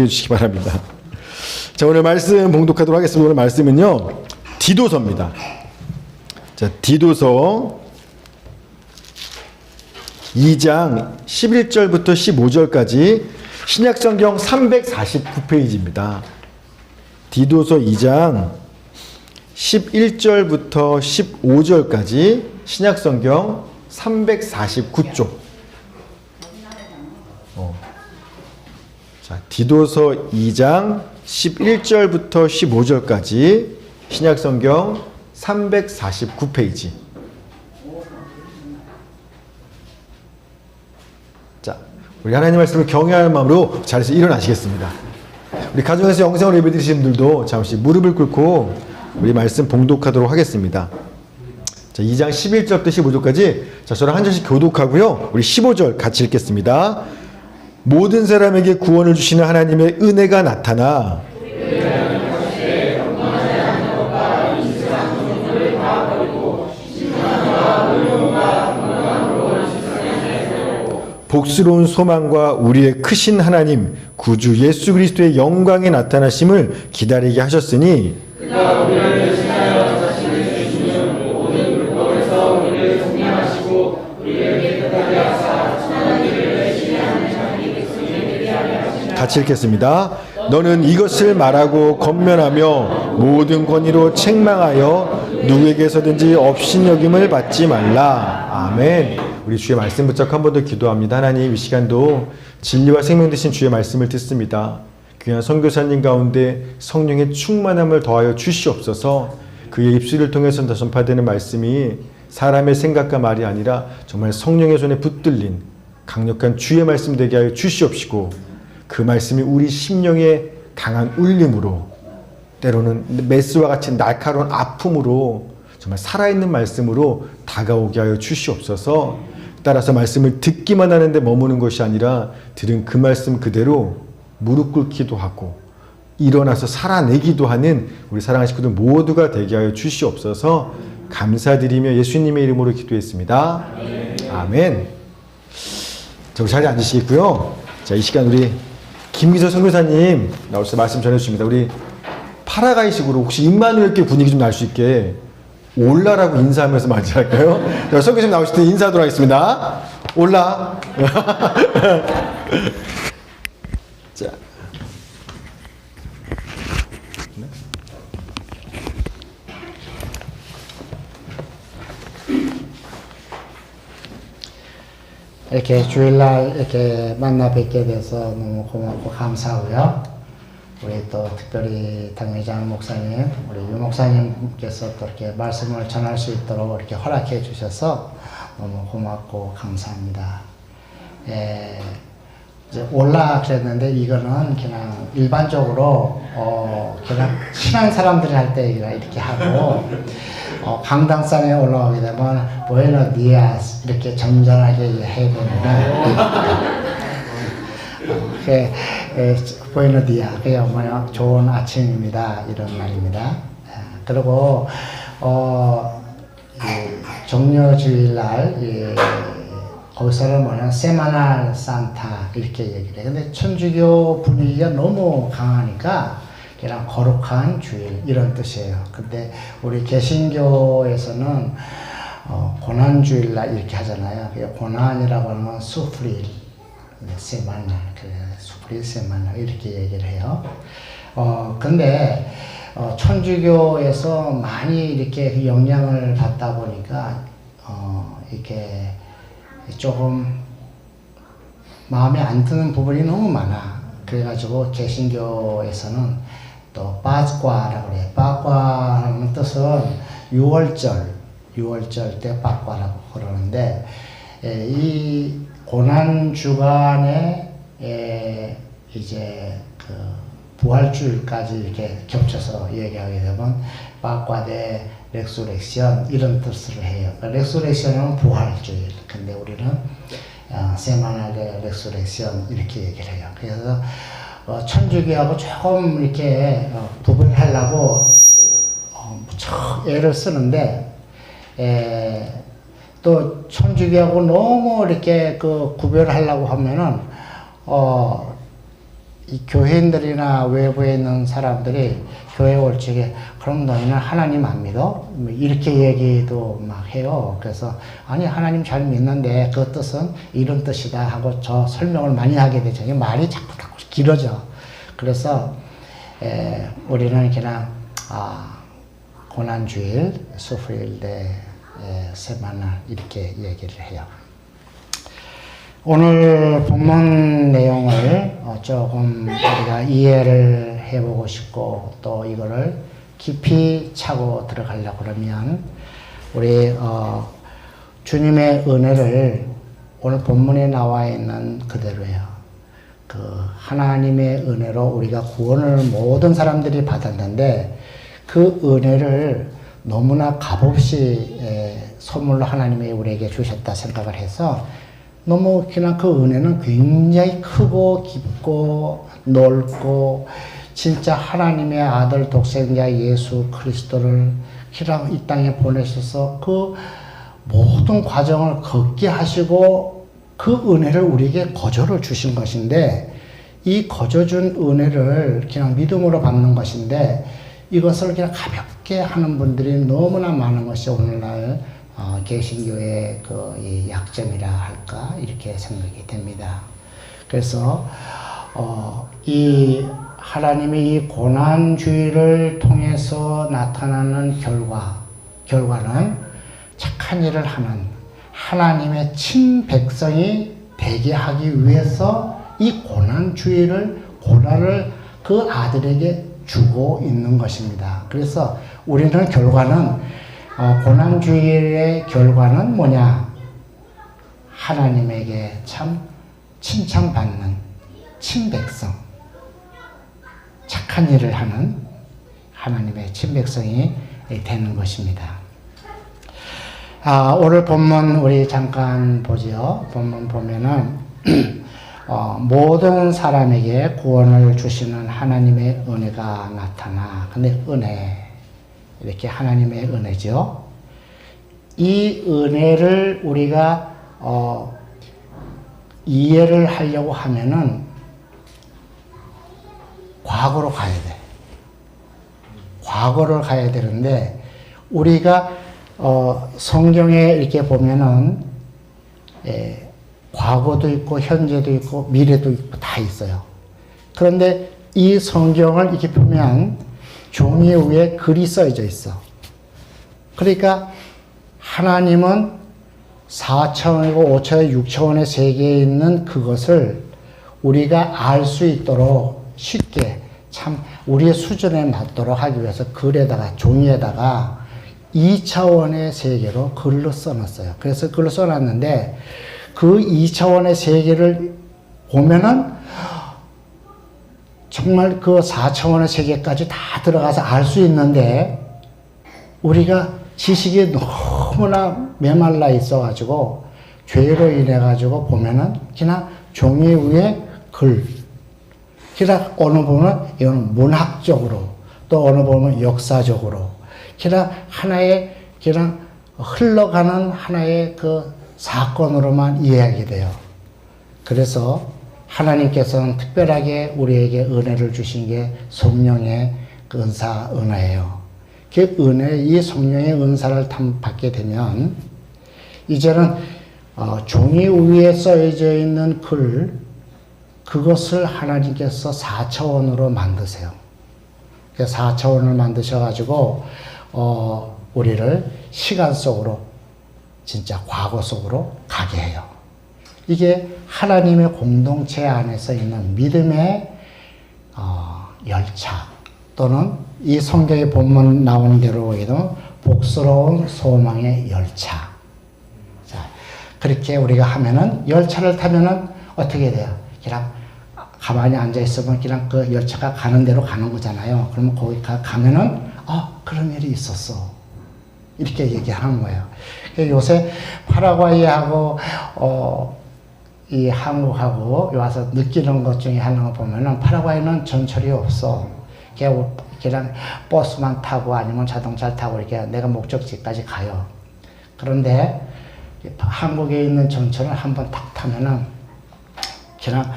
해주시기 바랍니다. 자, 오늘 말씀 봉독하도록 하겠습니다. 오늘 말씀은요, 디도서입니다. 자, 디도서 2장 11절부터 15절까지 신약성경 349페이지입니다. 디도서 2장 11절부터 15절까지 신약성경 349쪽. 자, 디도서 2장 11절부터 15절까지 신약성경 349페이지. 자, 우리 하나님 말씀을 경외하는 마음으로 자리에서 일어나시겠습니다. 우리 가정에서 영상으로 예배드리시는 분들도 잠시 무릎을 꿇고 우리 말씀 봉독하도록 하겠습니다. 자, 2장 11절부터 15절까지 자, 저랑 한 절씩 교독하고요. 우리 15절 같이 읽겠습니다. 모든 사람에게 구원을 주시는 하나님의 은혜가 나타나 복스러운 소망과 우리의 크신 하나님 구주 예수 그리스도의 영광에 나타나심을 기다리게 하셨으니 그가 우리를 대신하여 자신을 주시는 모든 율법에서 우리를 승리하시고 우리에게 끝까지 하사 천한 일을 대신에 하는 자기 백성에게 되게 하시나. 같이 읽겠습니다. 너는 이것을 말하고 권면하며 모든 권위로 책망하여 누구에게서든지 업신여김을 받지 말라. 아멘. 우리 주의 말씀 붙잡고 한 번 더 기도합니다. 하나님, 이 시간도 진리와 생명 되신 주의 말씀을 듣습니다. 귀한 선교사님 가운데 성령의 충만함을 더하여 주시옵소서. 그의 입술을 통해서 전파되는 말씀이 사람의 생각과 말이 아니라 정말 성령의 손에 붙들린 강력한 주의 말씀 되게 하여 주시옵시고, 그 말씀이 우리 심령의 강한 울림으로, 때로는 메스와 같이 날카로운 아픔으로 정말 살아있는 말씀으로 다가오게 하여 주시옵소서. 따라서 말씀을 듣기만 하는데 머무는 것이 아니라 들은 그 말씀 그대로 무릎 꿇기도 하고 일어나서 살아내기도 하는 우리 사랑하는 식구들 모두가 되게 하여 주시옵소서. 감사드리며 예수님의 이름으로 기도했습니다. 아멘. 자, 우리 자리에 앉으시겠고요. 자, 이 시간 우리 김기서 선교사님 나오셔서 말씀 전해주십니다. 우리 파라가이식으로 혹시 임마누엘교회 분위기 좀 날 수 있게 올라라고 인사하면서 맞이할까요? 자, 선교사님 나오실 때 인사하도록 하겠습니다. 올라. 자. 이렇게 주일날 이렇게 만나 뵙게 돼서 너무 고맙고 감사하고요. 우리 또 특별히 당회장 목사님, 우리 유 목사님께서 또 이렇게 말씀을 전할 수 있도록 이렇게 허락해 주셔서 너무 고맙고 감사합니다. 이제 올라 그랬는데 이거는 그냥 일반적으로 그냥 친한 사람들이 할 때 이렇게 하고 강당산에 올라가게 되면 부에노 디아스 이렇게 점잖하게 해야 됩니다. 부에노 디아, 그게 뭐냐, 좋은 아침입니다, 이런 말입니다. 그리고 종료주일날 거기서는 뭐냐, 세마날 산타 이렇게 얘기를 해요. 근데 천주교 분위기가 너무 강하니까 그냥 거룩한 주일 이런 뜻이에요. 근데 우리 개신교에서는 고난주일날 이렇게 하잖아요. 고난이라고 하는 건 수프릴 세마날, 수프릴 세마날 이렇게 얘기를 해요. 근데 천주교에서 많이 이렇게 영향을 받다 보니까 이렇게 조금 마음에 안 드는 부분이 너무 많아. 그래가지고 개신교에서는 또 빠과라고 그래요. 빠과라는 뜻은 6월절 때 빠과라고 그러는데, 이 고난 주간에 이제 그 부활주일까지 이렇게 겹쳐서 얘기하게 되면 빠과대 렉수렉션 이런 뜻을 해요. 렉수렉션은 부활주일. 근데 우리는 세마날의 렉수렉션 이렇게 얘기를 해요. 그래서 천주교하고 조금 이렇게 구분하려고 무척 애를 쓰는데, 또 천주교하고 너무 이렇게 그 구별하려고 하면은 이 교회인들이나 외부에 있는 사람들이 교회 올 적에 그럼 너희는 하나님 안 믿어? 뭐 이렇게 얘기도 막 해요. 그래서 아니 하나님 잘 믿는데 그 뜻은 이런 뜻이다 하고 저 설명을 많이 하게 되죠. 말이 자꾸 길어져. 그래서 우리는 그냥 고난주일, 수프일대, 세마나 이렇게 얘기를 해요. 오늘 본문 내용을 조금 우리가 이해를 해보고 싶고 또 이거를 깊이 차고 들어가려고 그러면 우리 주님의 은혜를 오늘 본문에 나와 있는 그대로예요. 그 하나님의 은혜로 우리가 구원을 모든 사람들이 받았는데 그 은혜를 너무나 값없이 선물로 하나님이 우리에게 주셨다 생각을 해서 너무 그냥 그 은혜는 굉장히 크고 깊고 넓고 진짜 하나님의 아들 독생자 예수 그리스도를 그냥 이 땅에 보내셔서 그 모든 과정을 걷게 하시고 그 은혜를 우리에게 거저를 주신 것인데 이 거저 준 은혜를 그냥 믿음으로 받는 것인데 이것을 그냥 가볍게 하는 분들이 너무나 많은 것이 오늘날 개신교의 이 약점이라 할까 이렇게 생각이 됩니다. 그래서 이 하나님의 이 고난주의를 통해서 나타나는 결과는 착한 일을 하는 하나님의 친백성이 되게 하기 위해서 이 고난을 그 아들에게 주고 있는 것입니다. 그래서 우리는 고난주의의 결과는 뭐냐? 하나님에게 참 칭찬받는 친백성, 착한 일을 하는 하나님의 친백성이 되는 것입니다. 오늘 본문 우리 잠깐 보지요. 본문 보면은 모든 사람에게 구원을 주시는 하나님의 은혜가 나타나. 근데 은혜, 이렇게 하나님의 은혜죠. 이 은혜를 우리가 이해를 하려고 하면은 과거로 가야 돼. 과거를 가야 되는데 우리가 성경에 이렇게 보면은 과거도 있고 현재도 있고 미래도 있고 다 있어요. 그런데 이 성경을 이렇게 보면 종이 위에 글이 써져 있어. 그러니까 하나님은 4차원이고 5차원, 6차원의 세계에 있는 그것을 우리가 알 수 있도록 쉽게 참 우리의 수준에 맞도록 하기 위해서 글에다가 종이에다가 2차원의 세계로 글로 써놨어요. 그래서 글로 써놨는데 그 2차원의 세계를 보면은 정말 그 4차원의 세계까지 다 들어가서 알 수 있는데 우리가 지식이 너무나 메말라 있어가지고 죄로 인해가지고 보면은 그냥 종이 위에 글, 그냥 어느 보면 이거는 문학적으로 또 어느 보면 역사적으로 그냥 하나의 그냥 흘러가는 하나의 그 사건으로만 이해하게 돼요. 그래서 하나님께서는 특별하게 우리에게 은혜를 주신 게 성령의 그 은혜예요. 그 이 성령의 은사를 받게 되면 이제는 종이 위에 써져 있는 글, 그것을 하나님께서 4차원으로 만드세요. 4차원을 만드셔가지고 우리를 시간 속으로 진짜 과거 속으로 가게 해요. 이게 하나님의 공동체 안에서 있는 믿음의 열차 또는 이 성경의 본문 나오는 대로 보기도 복스러운 소망의 열차. 자, 그렇게 우리가 하면은 열차를 타면은 어떻게 돼요? 그냥 가만히 앉아 있으면 그냥 그 열차가 가는 대로 가는 거잖아요. 그러면 거기 가면은 그런 일이 있었어. 이렇게 얘기하는 거예요. 요새 파라과이하고 이 한국하고 와서 느끼는 것 중에 하나가 보면은 파라과이는 전철이 없어. 그냥 버스만 타고 아니면 자동차를 타고 이렇게 내가 목적지까지 가요. 그런데 한국에 있는 전철을 한번 딱 타면은 그냥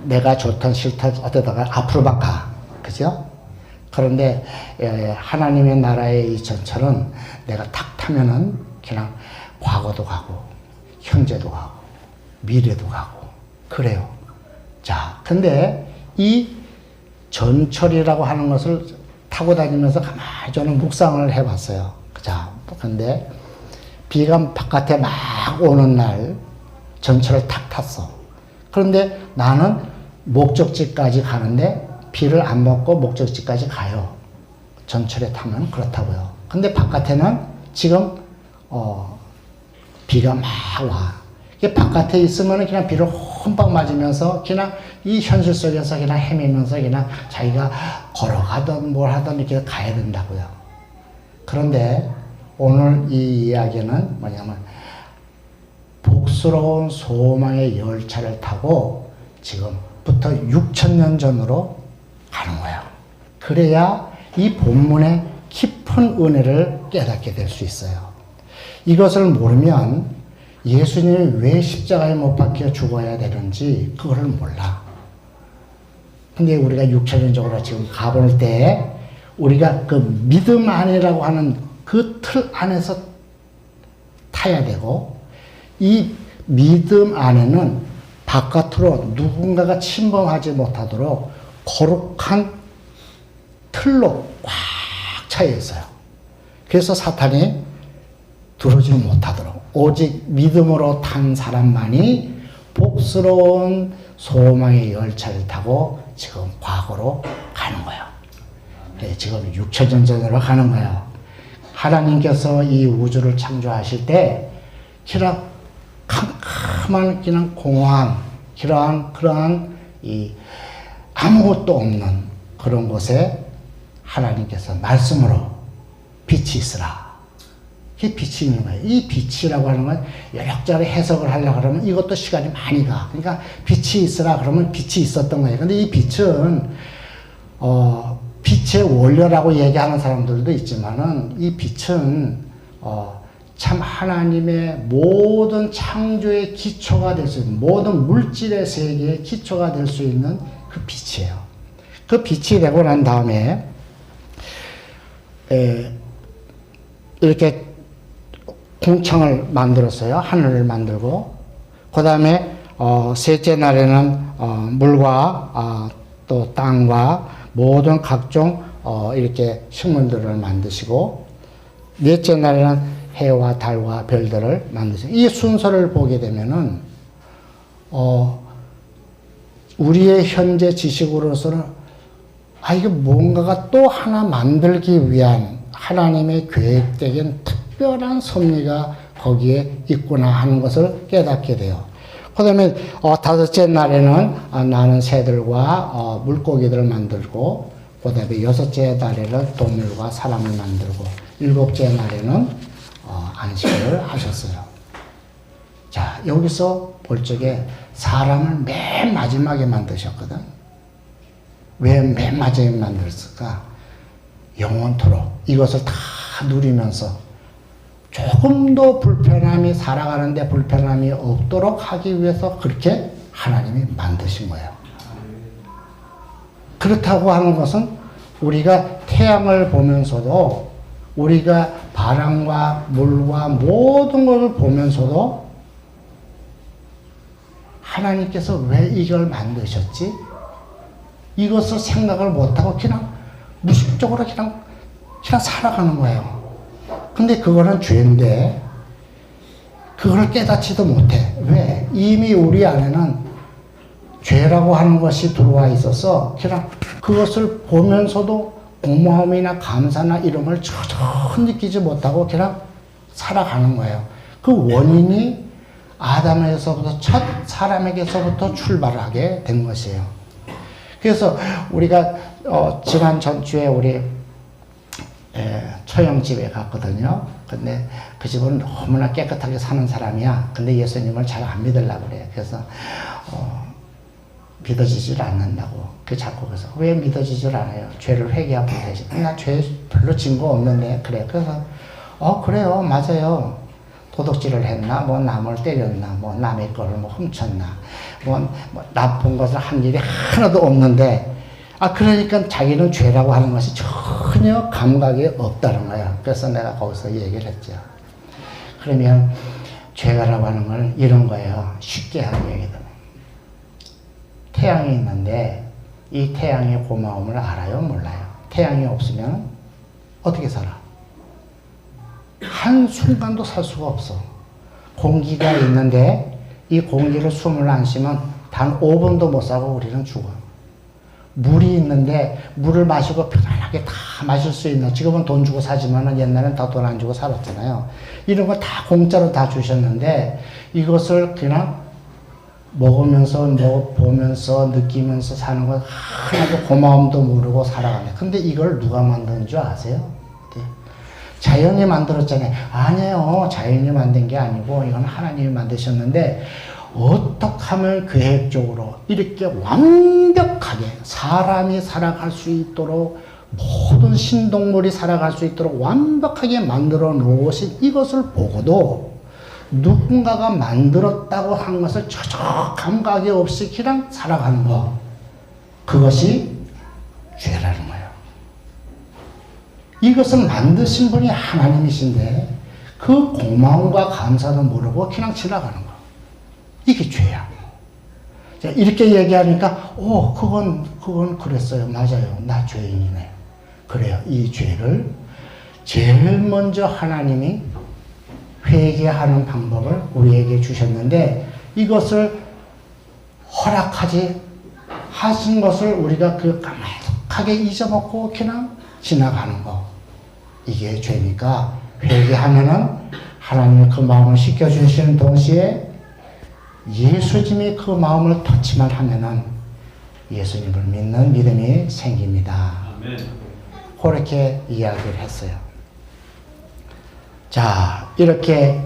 내가 좋든 싫든 어쩌다가 앞으로만 가. 그죠? 그런데 하나님의 나라의 이 전철은 내가 탁 타면은 그냥 과거도 가고 현재도 가고 미래도 가고 그래요. 자, 근데 이 전철이라고 하는 것을 타고 다니면서 가만히 저는 묵상을 해봤어요. 자, 근데 비가 바깥에 막 오는 날 전철을 탁 탔어. 그런데 나는 목적지까지 가는데 비를 안 맞고 목적지까지 가요. 전철에 타면 그렇다고요. 근데 바깥에는 지금 비가 막 와. 이게 바깥에 있으면 그냥 비를 홈빵 맞으면서 그냥 이 현실 속에서 그냥 헤매면서 그냥 자기가 걸어가든 뭘 하든 이렇게 가야 된다고요. 그런데 오늘 이 이야기는 뭐냐면 복스러운 소망의 열차를 타고 지금부터 6,000년 전으로 가는 거예요. 그래야 이 본문의 깊은 은혜를 깨닫게 될 수 있어요. 이것을 모르면 예수님이 왜 십자가에 못 박혀 죽어야 되는지 그거를 몰라. 근데 우리가 6,000년적으로 지금 가볼 때 우리가 그 믿음 안이라고 하는 그 틀 안에서 타야 되고 이 믿음 안에는 바깥으로 누군가가 침범하지 못하도록 거룩한 틀로 꽉 차여 있어요. 그래서 사탄이 들어오지 못하도록 오직 믿음으로 탄 사람만이 복스러운 소망의 열차를 타고 지금 과거로 가는 거예요. 지금 6,000년 전으로 가는 거예요. 하나님께서 이 우주를 창조하실 때 그런 캄캄한 그냥 공허한 그러한 이 아무것도 없는 그런 곳에 하나님께서 말씀으로 빛이 있으라. 이게 빛이 있는 거예요. 이 빛이라고 하는 건 여력저력 해석을 하려고 그러면 이것도 시간이 많이 가. 그러니까 빛이 있으라 그러면 빛이 있었던 거예요. 근데 이 빛은 빛의 원료라고 얘기하는 사람들도 있지만은 이 빛은 참 하나님의 모든 창조의 기초가 될 수 있는 모든 물질의 세계의 기초가 될 수 있는 그 빛이에요. 그 빛이 되고 난 다음에 이렇게 궁창을 만들었어요. 하늘을 만들고 그 다음에 셋째 날에는 물과 또 땅과 모든 각종 이렇게 식물들을 만드시고 넷째 날에는 해와 달과 별들을 만드시고 이 순서를 보게 되면은 우리의 현재 지식으로서는 이게 뭔가가 또 하나 만들기 위한 하나님의 계획적인 특별한 섭리가 거기에 있구나 하는 것을 깨닫게 돼요. 그 다음에 다섯째 날에는 나는 새들과 물고기들을 만들고 그 다음에 여섯째 날에는 동물과 사람을 만들고 일곱째 날에는 안식을 하셨어요. 자, 여기서 볼 적에 사람을 맨 마지막에 만드셨거든. 왜 맨 마지막에 만들었을까? 영원토록 이것을 다 누리면서 조금도 불편함이 살아가는데 불편함이 없도록 하기 위해서 그렇게 하나님이 만드신 거예요. 그렇다고 하는 것은 우리가 태양을 보면서도 우리가 바람과 물과 모든 것을 보면서도 하나님께서 왜 이걸 만드셨지? 이것을 생각을 못하고 그냥 무식적으로 그냥 살아가는 거예요. 근데 그거는 죄인데 그걸 깨닫지도 못해. 왜? 이미 우리 안에는 죄라고 하는 것이 들어와 있어서 그냥 그것을 보면서도 고마움이나 감사나 이런 걸 전혀 느끼지 못하고 그냥 살아가는 거예요. 그 원인이 아담에게서부터 첫 사람에게서부터 출발하게 된 것이에요. 그래서 우리가 지난 전주에 우리 처형집에 갔거든요. 근데 그 집은 너무나 깨끗하게 사는 사람이야. 근데 예수님을 잘 안 믿으려고 그래. 그래서 믿어지질 않는다고. 그 자꾸 그래서 왜 믿어지질 않아요? 죄를 회개하면 되지. 나 죄 별로 진 거 없는데. 그래. 그래서 그래요. 맞아요. 도둑질을 했나? 뭐 남을 때렸나? 뭐 남의 거를 뭐 훔쳤나? 뭐 나쁜 것을 한 일이 하나도 없는데, 그러니까 자기는 죄라고 하는 것이 전혀 감각이 없다는 거야. 그래서 내가 거기서 얘기를 했죠. 그러면 죄라고 하는 건 이런 거예요. 쉽게 하는 얘기들. 태양이 있는데 이 태양의 고마움을 알아요? 몰라요? 태양이 없으면 어떻게 살아? 한순간도 살 수가 없어. 공기가 있는데 이 공기를 숨을 안 쉬면 단 5분도 못 살고 우리는 죽어. 물이 있는데 물을 마시고 편안하게 다 마실 수 있는, 지금은 돈 주고 사지만 옛날엔 다 돈 안 주고 살았잖아요. 이런 거 다 공짜로 다 주셨는데 이것을 그냥 먹으면서 뭐 보면서 느끼면서 사는 건 하나도 고마움도 모르고 살아가네. 근데 이걸 누가 만든 줄 아세요? 자연이 만들었잖아요. 아니에요. 자연이 만든 게 아니고 이건 하나님이 만드셨는데, 어떻게 하면 계획적으로 이렇게 완벽하게 사람이 살아갈 수 있도록, 모든 신동물이 살아갈 수 있도록 완벽하게 만들어 놓으신 이것을 보고도 누군가가 만들었다고 한 것을 전혀 감각이 없이 그냥 살아가는 거, 그것이 죄라는 거예요. 이것을 만드신 분이 하나님이신데 그 고마움과 감사도 모르고 그냥 지나가는 거, 이게 죄야. 자, 이렇게 얘기하니까 그건 그랬어요. 맞아요. 나 죄인이네. 그래요. 이 죄를 제일 먼저 하나님이 회개하는 방법을 우리에게 주셨는데, 이것을 허락하지 하신 것을 우리가 그 까마득하게 잊어먹고 그냥 지나가는 거, 이게 죄니까 회개하면은 하나님이 그 마음을 씻겨주시는 동시에 예수님이 그 마음을 터치만 하면은 예수님을 믿는 믿음이 생깁니다. 아멘. 그렇게 이야기를 했어요. 자, 이렇게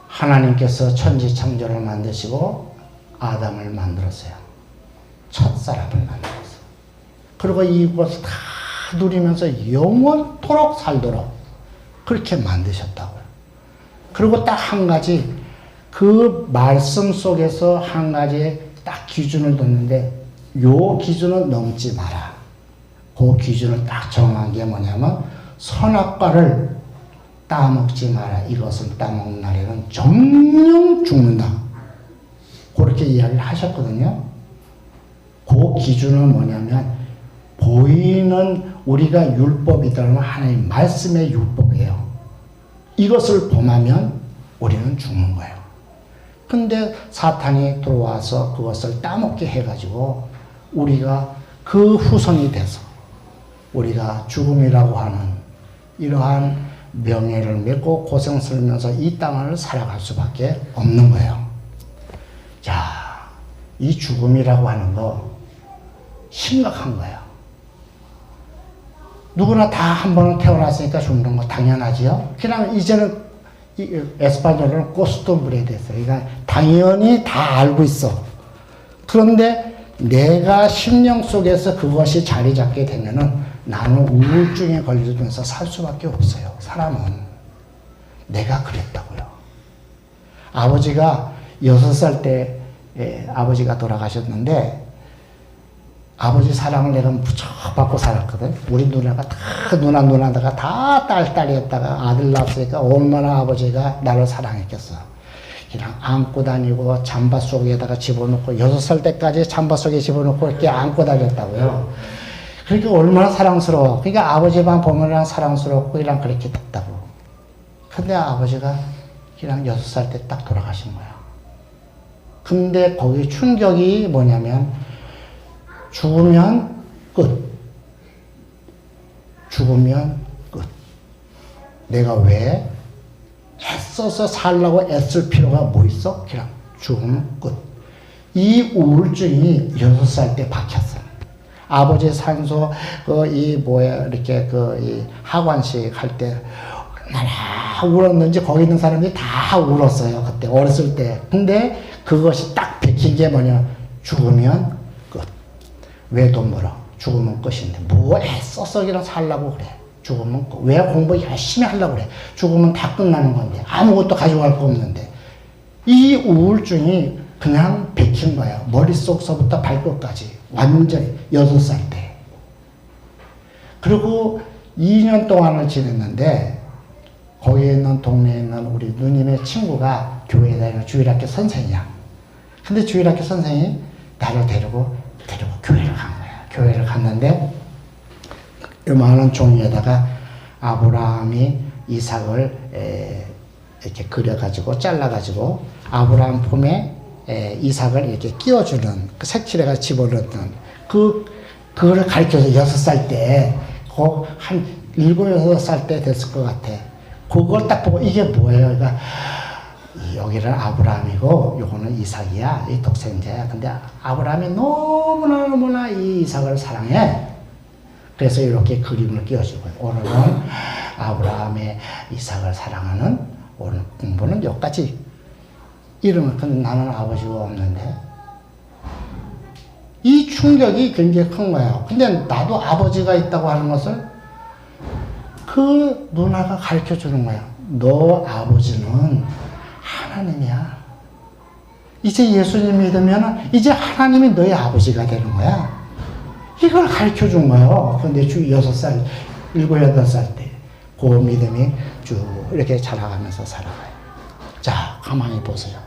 하나님께서 천지창조를 만드시고 아담을 만들었어요. 첫사람을 만들었어요. 그리고 이것을 다 누리면서 영원토록 살도록 그렇게 만드셨다고요. 그리고 딱 한 가지, 그 말씀 속에서 한 가지 딱 기준을 뒀는데, 요 기준은 넘지 마라. 그 기준을 딱 정한 게 뭐냐면, 선악과를 따먹지 마라. 이것을 따먹는 날에는 정령 죽는다. 그렇게 이야기를 하셨거든요. 그 기준은 뭐냐면, 보이는 우리가 율법이라면 하나님 말씀의 율법이에요. 이것을 범하면 우리는 죽는 거예요. 근데 사탄이 들어와서 그것을 따먹게 해가지고 우리가 그 후손이 돼서 우리가 죽음이라고 하는 이러한 명예를 맺고 고생스러면서 이 땅을 살아갈 수밖에 없는 거예요. 자, 이 죽음이라고 하는 거 심각한 거예요. 누구나 다 한 번은 태어났으니까 죽는 거 당연하지요. 그냥 이제는 에스파뇰어는 코스툼브레 됐어요. 그러니까 당연히 다 알고 있어. 그런데 내가 심령 속에서 그것이 자리 잡게 되면은 나는 우울증에 걸리면서 살 수밖에 없어요. 사람은. 내가 그랬다고요. 아버지가 6살 때 아버지가 돌아가셨는데, 아버지 사랑을 내가 무척 받고 살았거든. 우리 누나가 다 누나다가 다 딸했다가 아들 낳았으니까 얼마나 아버지가 나를 사랑했겠어. 그냥 안고 다니고 잠바 속에다가 집어넣고 6살 때까지 잠바 속에 집어넣고 이렇게 안고 다녔다고요. 그러니까 얼마나 사랑스러워. 그러니까 아버지만 보면 사랑스럽고 이랑 그렇게 됐다고. 근데 아버지가 그냥 6살 때 딱 돌아가신 거야. 근데 거기 충격이 뭐냐면, 죽으면 끝. 죽으면 끝. 내가 왜 애써서 살라고 애쓸 필요가 뭐 있어? 그냥 죽으면 끝. 이 우울증이 6살 때 박혔어요. 아버지 산소, 이렇게 이 하관식 할 때 얼마나 울었는지 거기 있는 사람들이 다 울었어요. 그때 어렸을 때. 근데 그것이 딱 박힌 게 뭐냐? 죽으면 왜 돈 벌어? 죽으면 끝인데 뭐 애써서 그냥 살라고 그래. 죽으면 끝. 왜 공부 열심히 하려고 그래? 죽으면 다 끝나는 건데 아무것도 가져갈 거 없는데. 이 우울증이 그냥 베낀 거예요. 머릿속서부터 발끝까지. 완전히 6살 때. 그리고 2년 동안을 지냈는데 거기에 있는 동네에 있는 우리 누님의 친구가 교회에 다니는 주일학교 선생이야. 근데 주일학교 선생이 나를 데리고 교회를 간 거야. 교회를 갔는데 요만한 종이에다가 아브라함이 이삭을 이렇게 그려가지고 잘라가지고 아브라함 품에 이삭을 이렇게 끼워주는 그 색칠해가 집어넣는 그거를 가르쳐서 6살 때 한 7, 6살 때 됐을 것 같아. 그걸 딱 보고 이게 뭐예요? 그러니까 여기는 아브라함이고 요거는 이삭이야. 이 독생자야. 근데 아브라함이 너무나 이 이삭을 사랑해. 그래서 이렇게 그림을 끼워주고 오늘은 아브라함의 이삭을 사랑하는 오늘 공부는 여기까지. 이러면 근데 나는 아버지가 없는데 이 충격이 굉장히 큰 거예요. 근데 나도 아버지가 있다고 하는 것을 그 누나가 가르쳐 주는 거예요. 너 아버지는 하나님이야. 이제 예수님 믿으면 이제 하나님이 너의 아버지가 되는 거야. 이걸 가르쳐 준 거예요. 근데 주 6살, 7, 8살 때 그 믿음이 쭉 이렇게 자라가면서 살아가요. 자, 가만히 보세요.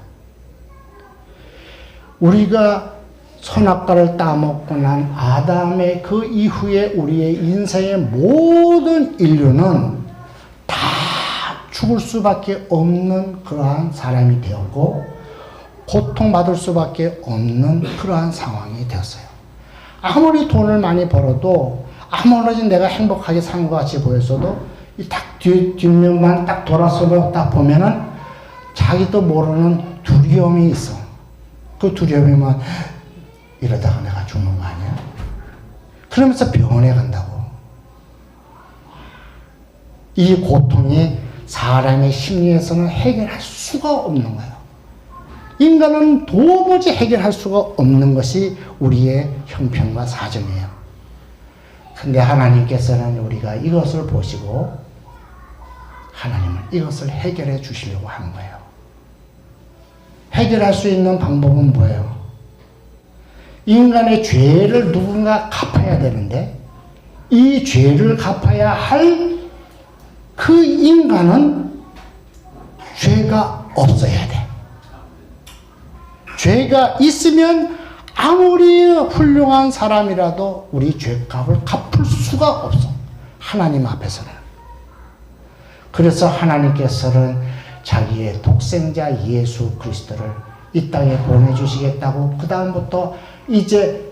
우리가 선악과를 따먹고 난 아담의 그 이후에 우리의 인생의 모든 인류는 다 죽을 수밖에 없는 그러한 사람이 되었고 고통받을 수밖에 없는 그러한 상황이 되었어요. 아무리 돈을 많이 벌어도 아무리 내가 행복하게 산 것 같이 보였어도 딱 뒷면만 딱 돌아서 딱 보면은 자기도 모르는 두려움이 있어. 그 두려움이면 이러다가 내가 죽는 거 아니야? 그러면서 병원에 간다고. 이 고통이 사람의 심리에서는 해결할 수가 없는 거예요. 인간은 도무지 해결할 수가 없는 것이 우리의 형편과 사정이에요. 근데 하나님께서는 우리가 이것을 보시고 하나님은 이것을 해결해 주시려고 하는 거예요. 해결할 수 있는 방법은 뭐예요? 인간의 죄를 누군가 갚아야 되는데 이 죄를 갚아야 할 그 인간은 죄가 없어야 돼. 죄가 있으면 아무리 훌륭한 사람이라도 우리 죄값을 갚을 수가 없어. 하나님 앞에서는. 그래서 하나님께서는 자기의 독생자 예수 그리스도를 이 땅에 보내주시겠다고 그 다음부터 이제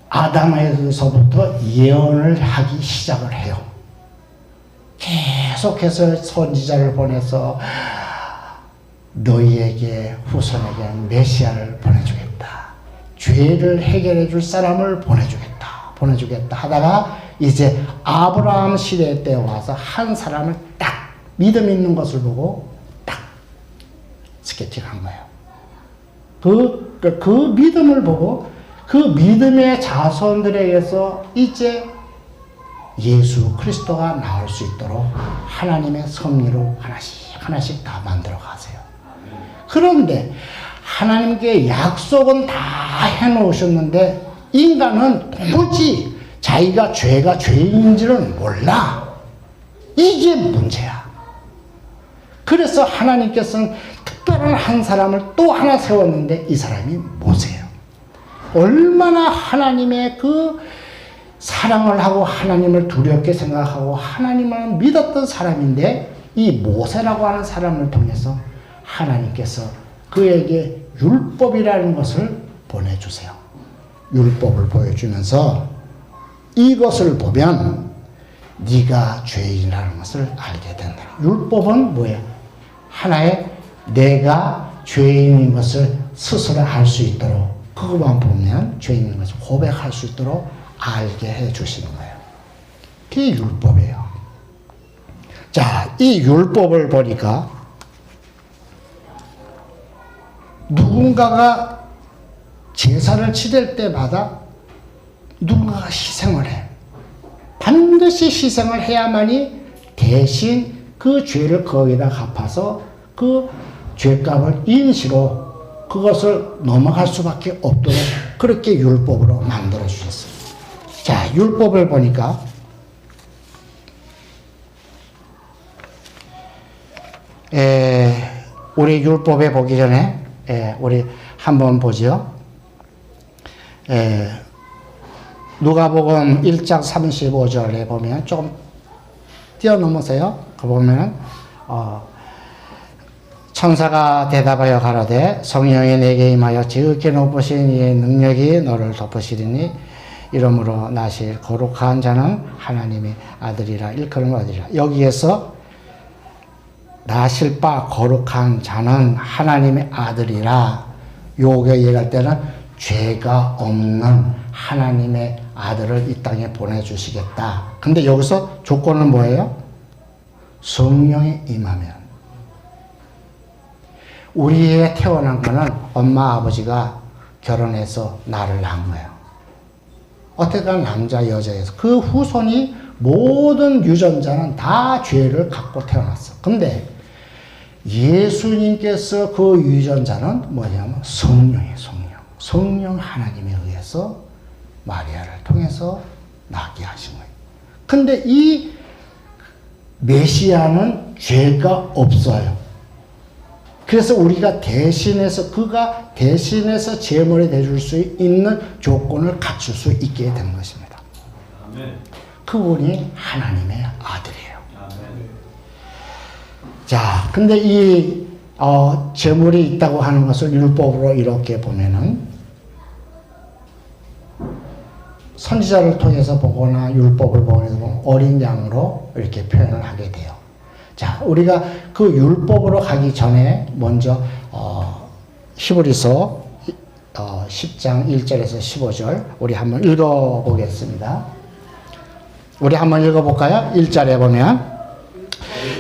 아담에서부터 예언을 하기 시작을 해요. 계속해서 선지자를 보내서 너희에게 후손에게는 메시아를 보내주겠다. 죄를 해결해 줄 사람을 보내주겠다 하다가 이제 아브라함 시대 때 와서 한 사람을 딱 믿음 있는 것을 보고 딱 스케치한 거예요. 그 믿음을 보고 그 믿음의 자손들에게서 이제 예수 그리스도가 나올 수 있도록 하나님의 섭리로 하나씩 다 만들어 가세요. 그런데 하나님께 약속은 다 해놓으셨는데 인간은 도무지 자기가 죄가 죄인지를 몰라. 이게 문제야. 그래서 하나님께서는 특별한 한 사람을 또 하나 세웠는데 이 사람이 모세예요. 얼마나 하나님의 그 사랑을 하고 하나님을 두렵게 생각하고 하나님을 믿었던 사람인데 이 모세라고 하는 사람을 통해서 하나님께서 그에게 율법이라는 것을 보내주세요. 율법을 보여주면서 이것을 보면 네가 죄인이라는 것을 알게 된다. 율법은 뭐예요? 하나의 내가 죄인인 것을 스스로 알 수 있도록 그것만 보면 죄인인 것을 고백할 수 있도록 알게 해 주시는 거예요. 그게 율법이에요. 자, 이 율법을 보니까 누군가가 제사를 치를 때마다 누군가가 희생을 해. 반드시 희생을 해야만이 대신 그 죄를 거기다 갚아서 그 죄값을 인시로 그것을 넘어갈 수밖에 없도록 그렇게 율법으로 만들어 주셨어요. 자, 율법을 보니까 우리 율법에 보기 전에 우리 한번 보죠. 누가복음 1장 35절에 보면 조금 뛰어넘으세요. 그 보면 천사가 대답하여 가로되 성령이 내게 임하여 지극히 높으신 이의 능력이 너를 덮으시리니 이러므로 나실 거룩한 자는 하나님의 아들이라 일컬음을 받으리라. 여기에서 나실 바 거룩한 자는 하나님의 아들이라, 요게 얘기할 때는 죄가 없는 하나님의 아들을 이 땅에 보내주시겠다. 근데 여기서 조건은 뭐예요? 성령이 임하면. 우리에 태어난 거는 엄마 아버지가 결혼해서 나를 낳은 거예요. 어떻게 남자 여자에서 그 후손이 모든 유전자는 다 죄를 갖고 태어났어. 근데 예수님께서 그 유전자는 뭐냐면 성령이에요. 성령 하나님에 의해서 마리아를 통해서 낳게 하신 거예요. 근데 이 메시아는 죄가 없어요. 그래서 우리가 대신해서, 그가 대신해서 제물이 되줄 수 있는 조건을 갖출 수 있게 된 것입니다. 그분이 하나님의 아들이에요. 자, 근데 이 제물이 있다고 하는 것을 율법으로 이렇게 보면은 선지자를 통해서 보거나 율법을 보면 어린 양으로 이렇게 표현을 하게 돼요. 자, 우리가 그 율법으로 가기 전에 먼저 히브리서 10장 1절에서 15절 우리 한번 읽어보겠습니다. 우리 한번 읽어볼까요? 1절에 보면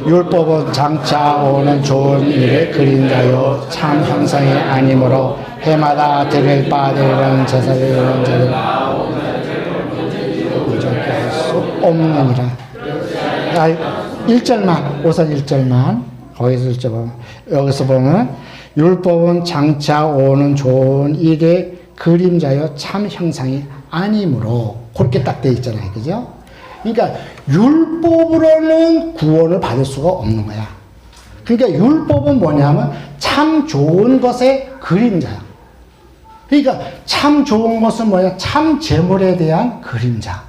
율법은 장차 오는 좋은 일의 그림자요 참 형상이 아니므로 해마다 드릴 바 되는 제사를 이루는 자를 부족해 할 수 없느니라. 1절만, 우선 1절만, 거기서 1절 보면, 여기서 보면, 율법은 장차 오는 좋은 일의 그림자여 참 형상이 아니므로, 그렇게 딱 되어 있잖아요. 그죠? 그러니까, 율법으로는 구원을 받을 수가 없는 거야. 그러니까, 율법은 뭐냐면, 참 좋은 것의 그림자야. 그러니까, 참 좋은 것은 뭐야? 참 제물에 대한 그림자.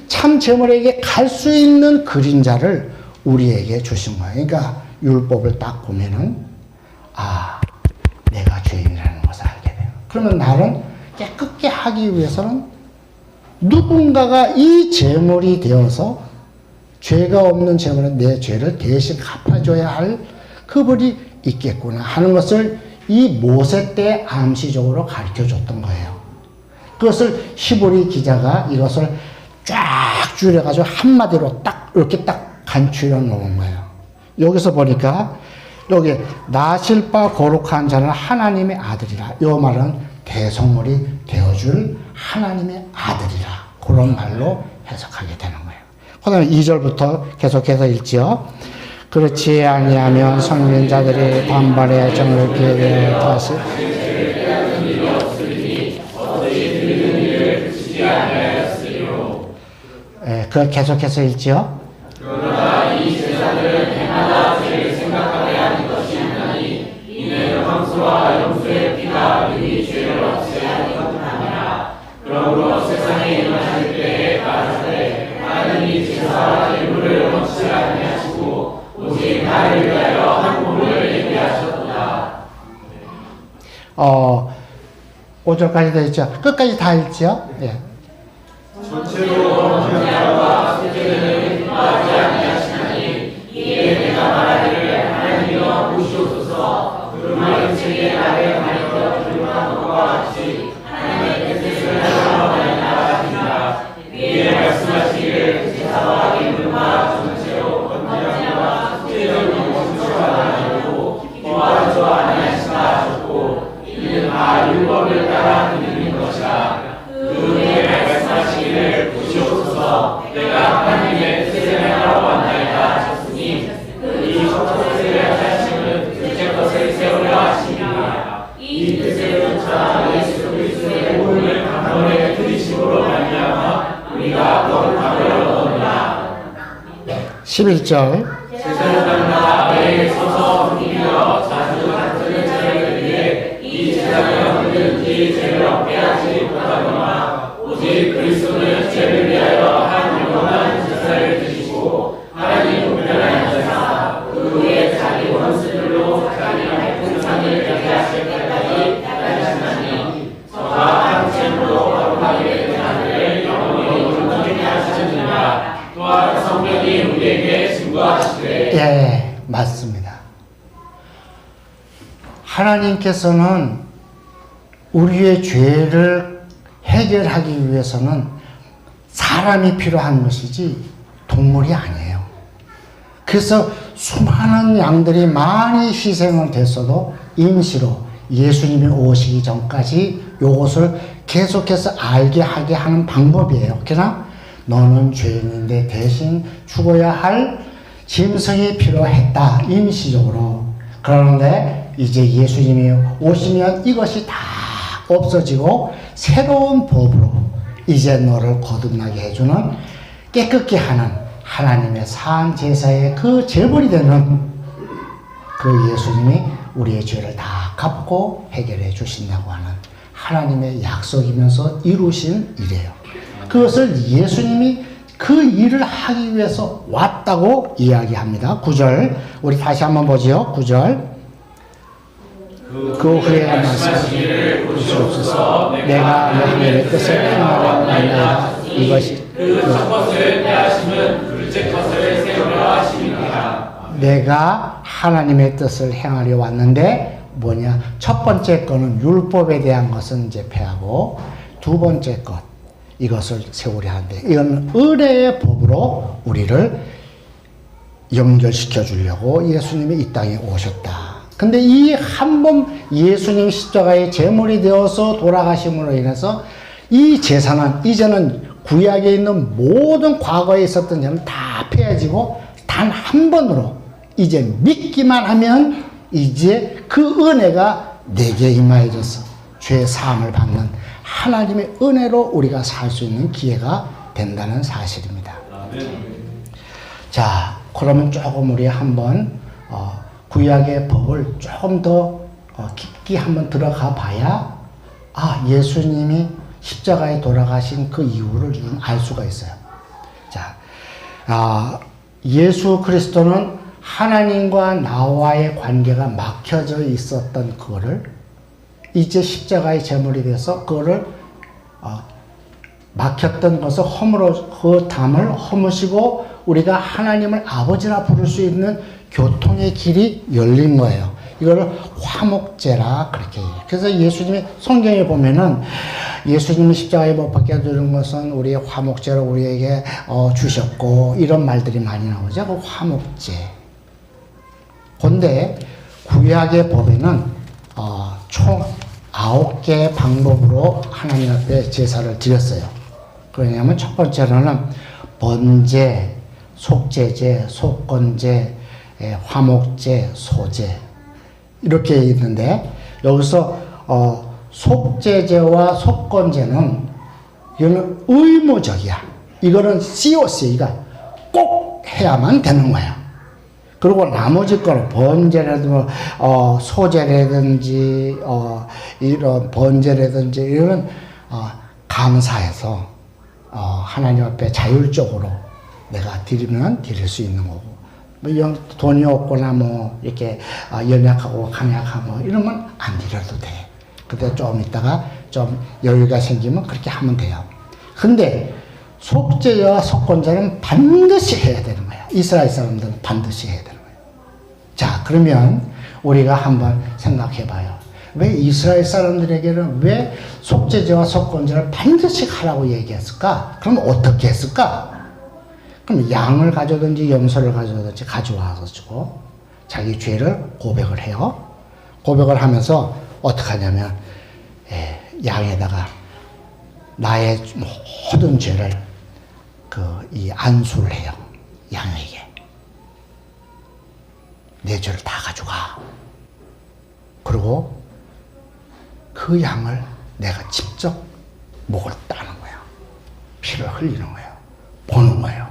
참 제물에게 갈 수 있는 그림자를 우리에게 주신 거예요. 그러니까 율법을 딱 보면은 내가 죄인이라는 것을 알게 돼요. 그러면 나는 깨끗게 하기 위해서는 누군가가 이 제물이 되어서 죄가 없는 제물은 내 죄를 대신 갚아줘야 할 그분이 있겠구나 하는 것을 이 모세 때 암시적으로 가르쳐 줬던 거예요. 그것을 히브리 기자가 이것을 쫙 줄여가지고 한마디로 딱 이렇게 딱 간추려 놓은 거예요. 여기서 보니까 여기 나실 바 거룩한 자는 하나님의 아들이라. 이 말은 대성물이 되어줄 하나님의 아들이라. 그런 말로 해석하게 되는 거예요. 그 다음에 2절부터 계속해서 읽지요. 그렇지 아니하면 성민자들이 단번에 정을 기회에 다시 그 계속해서 읽지요. 그러나 이 제사들은 해마다 죄를 생각하게 하는 것이 아니니 이는 황소와 염소의 피가 능히 죄를 없애야 하느니라. 그러므로 세상에 임하실 때에 가라사대 나는 이 제사와 제물을 원치 아니하시고 오직 나를 위하여 한 몸을 예비하셨도다. 5절까지 되어 있죠. 끝까지 다 읽지요. 예. 전체로 언제와 세계를 하지 아니하시나니 이에 내가 말하기를 하나님이여 보시옵소서. 그러나 책에 나를 가리켜 주는 것과 같이 하나님의 뜻을 하나님과 하시니라. 이에 말씀하시기를 제사와 기물과 전체로 언제와 세계를 원수하고 기뻐하지 아니하시나 하셨고 이는 다 율법을 따라 드리는 것이라. 그의 말씀하시기를 보시옵소서. 내가 하나님의 뜻을 행하러 왔나이다 하셨으니 이 첫 것을 하심은 둘째 것을 세우려 하심이라. 11절. 예, 맞습니다. 하나님께서는 우리의 죄를 해결하기 위해서는 사람이 필요한 것이지 동물이 아니에요. 그래서 수많은 양들이 많이 희생을 됐어도 임시로 예수님이 오시기 전까지 이것을 계속해서 알게 하게 하는 방법이에요. 그러나 너는 죄인인데 대신 죽어야 할 짐승이 필요했다, 임시적으로. 그런데 이제 예수님이 오시면 이것이 다 없어지고 새로운 법으로 이제 너를 거듭나게 해주는, 깨끗게 하는 하나님의 산 제사의 그 제물이 되는 그 예수님이 우리의 죄를 다 갚고 해결해 주신다고 하는 하나님의 약속이면서 이루신 일이에요. 그것을 예수님이 그 일을 하기 위해서 왔다고 이야기합니다. 9절 우리 다시 한번 보지요. 9절 그 후에 말씀하시기를 보시옵소서. 내가 너희의 뜻을 행하려니와 이것이 그 첫 것을 빼앗으면 둘째 것을 세우려 하심이니라. 내가 하나님의 뜻을 행하려 왔는데 뭐냐? 첫 번째 거는 율법에 대한 것은 이제 폐하고 두 번째 것 이것을 세우려 하는데, 이건 은혜의 법으로 우리를 연결시켜 주려고 예수님이 이 땅에 오셨다. 근데 이 한 번 예수님 십자가의 제물이 되어서 돌아가심으로 인해서 이 제사는 이제는 구약에 있는 모든 과거에 있었던 점은 다 폐해지고 단 한 번으로 이제 믿기만 하면 이제 그 은혜가 내게 임하여져서 죄 사함을 받는 하나님의 은혜로 우리가 살 수 있는 기회가 된다는 사실입니다. 자, 그러면 조금 우리 한번 구약의 법을 조금 더 깊게 한번 들어가 봐야 예수님이 십자가에 돌아가신 그 이유를 좀 알 수가 있어요. 자, 예수 그리스도는 하나님과 나와의 관계가 막혀져 있었던 그거를 이제 십자가의 제물이 돼서 그거를 막혔던 것을 그 담을 허무시고 우리가 하나님을 아버지라 부를 수 있는 교통의 길이 열린 거예요. 이거를 화목제라 그렇게 해요. 그래서 예수님이 성경에 보면은 예수님이 십자가에 못 박혀 두는 것은 우리의 화목제로 우리에게 주셨고 이런 말들이 많이 나오죠. 그 화목제. 그런데 구약의 법에는 총 9개의 방법으로 하나님 앞에 제사를 드렸어요. 그러냐면 첫 번째로는 번제, 속죄제, 속건제, 화목제, 소제 이렇게 있는데, 여기서 속죄제와 속건제는 이거는 의무적이야. 이거는 COC가 꼭 해야만 되는 거야. 그리고 나머지 거는 번제라든지 소제라든지 이런 번제라든지 이런 감사해서 하나님 앞에 자율적으로 내가 드리면 드릴 수 있는 거고, 뭐 돈이 없거나 뭐 이렇게 연약하고 강약하고 이러면 안 드려도 돼. 그때 좀 있다가 좀 여유가 생기면 그렇게 하면 돼요. 근데 속죄와 속건제는 반드시 해야 되는 거야. 이스라엘 사람들은 반드시 해야 되는 거예요. 자, 그러면 우리가 한번 생각해 봐요. 왜 이스라엘 사람들에게는 왜 속죄제와 속건제를 반드시 하라고 얘기했을까? 그럼 어떻게 했을까? 그럼 양을 가져든지 염소를 가져든지 가져와가지고 자기 죄를 고백을 해요. 고백을 하면서 어떻게 하냐면 양에다가 나의 모든 죄를 이 안수를 해요. 양에게 내 죄를 다 가져가. 그리고 그 양을 내가 직접 목을 따는 거예요. 피를 흘리는 거예요. 보는 거예요.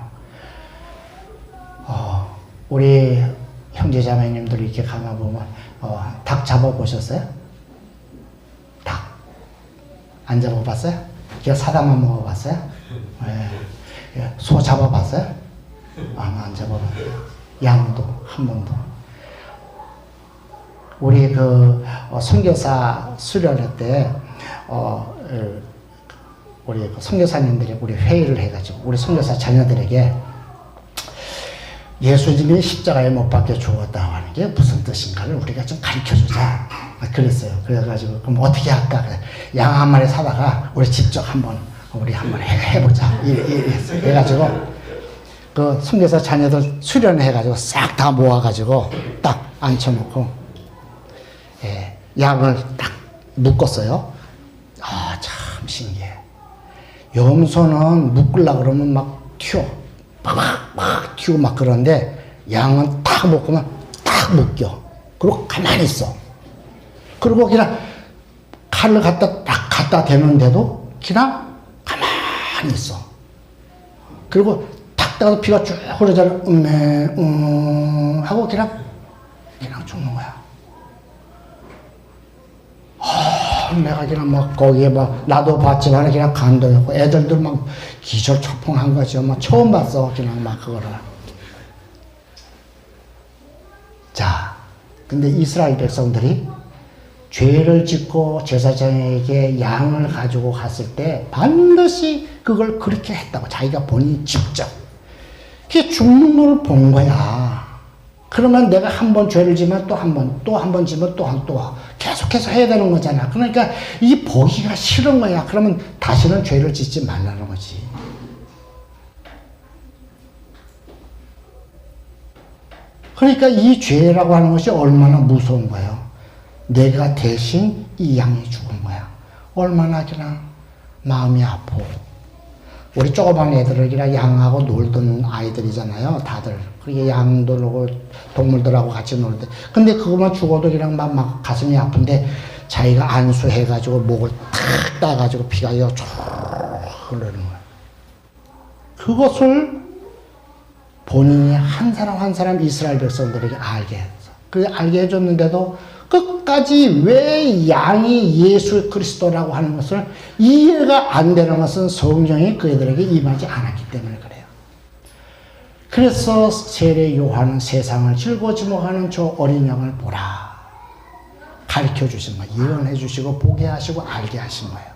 우리 형제자매님들 이렇게 가만보면 닭 잡아보셨어요? 닭 안 잡아봤어요? 그냥 사다만 먹어봤어요? 예. 소 잡아봤어요? 아마 안 잡아봤어요. 양도 한 번도. 우리 그 선교사 수련회 때 우리 그 선교사님들이 우리 회의를 해가지고 우리 선교사 자녀들에게 예수님이 십자가에 못 박혀 죽었다고 하는 게 무슨 뜻인가를 우리가 좀 가르쳐주자 그랬어요. 그래가지고 그럼 어떻게 할까? 양 한 마리 사다가 우리 직접 한번 해보자 이랬어요. 그래가지고 그 선교사 자녀들 수련해가지고 싹 다 모아가지고 딱 앉혀놓고 양을 딱 묶었어요. 아, 참 신기해. 염소는 묶으려고 그러면 막 튀어. 막 튀고 막 그러는데 양은 딱 묶으면 딱 묶여. 그리고 가만히 있어. 그리고 그냥 칼을 갖다 대는데도 그냥 가만히 있어. 그리고 탁 따가서 피가 쭉 흐르잖아. 하고 그냥 죽는 거야. 내가 그냥 막 거기에 막 나도 봤지만 그냥 감동했고 애들도 막 기절초풍한 거죠. 막 처음 봤어. 그냥 막 그거를. 자, 근데 이스라엘 백성들이 죄를 짓고 제사장에게 양을 가지고 갔을 때 반드시 그걸 그렇게 했다고 자기가 본인이 직접. 그게 죽는 걸 본 거야. 그러면 내가 한 번 죄를 지면 또 한 번, 또 한 번 지면 또 계속해서 해야 되는 거잖아. 그러니까 이 보기가 싫은 거야. 그러면 다시는 죄를 짓지 말라는 거지. 그러니까 이 죄라고 하는 것이 얼마나 무서운 거예요. 내가 대신 이 양이 죽은 거야. 얼마나 그냥 마음이 아파. 우리 조그만 애들을 그냥 양하고 놀던 아이들이잖아요. 다들. 그게 양도 놀고 동물들하고 같이 놀는데. 근데 그것만 죽어도 그냥 막 가슴이 아픈데 자기가 안수해가지고 목을 탁 따가지고 피가 쭉 흐르는 거야. 그것을 본인이 한 사람 한 사람 이스라엘 백성들에게 알게 했어. 그 알게 해줬는데도 끝까지 왜 양이 예수 그리스도라고 하는 것을 이해가 안 되는 것은 성경이 그들에게 임하지 않았기 때문에 그래요. 그래서 세례 요한은 세상을 즐거워지목하는 저 어린 양을 보라. 가르쳐 주신 거예요. 예언해 주시고 보게 하시고 알게 하신 거예요.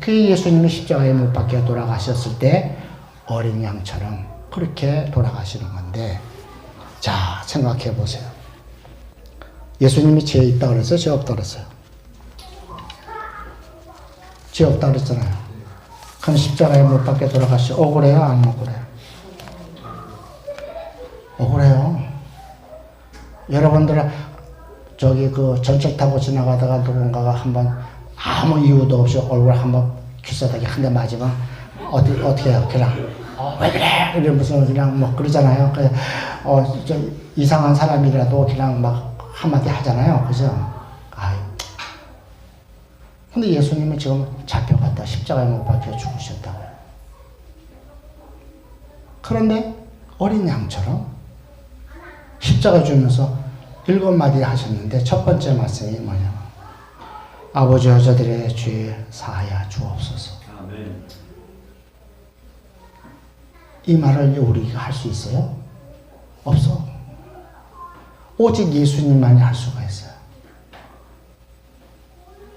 그 예수님이 십자가에 못 박혀 돌아가셨을 때 어린 양처럼 그렇게 돌아가시는 건데, 자, 생각해 보세요. 예수님이 죄 있다 그랬어요? 죄 없다 그랬어요? 죄 없다 그랬잖아요. 그럼 십자가에 못 박혀 돌아가시죠. 억울해요? 안 억울해요? 억울해요. 여러분들 저기 그 전철 타고 지나가다가 누군가가 한번 아무 이유도 없이 얼굴 한번 귀싸대기 한 대 맞으면 어떻게 해요? 그냥 왜 그래? 이러면서 그냥 뭐 그러잖아요. 저 이상한 사람이라도 그냥 막 한마디 하잖아요. 그죠? 아유. 근데 예수님은 지금 잡혀갔다. 십자가에 못 박혀 죽으셨다고요. 그런데 어린 양처럼 십자가 주면서 7마디 하셨는데 첫 번째 말씀이 뭐냐면 아버지여 저들의 죄 사하여 주옵소서. 아멘. 이 말을 우리가 할 수 있어요? 없어. 오직 예수님만이 할 수가 있어요.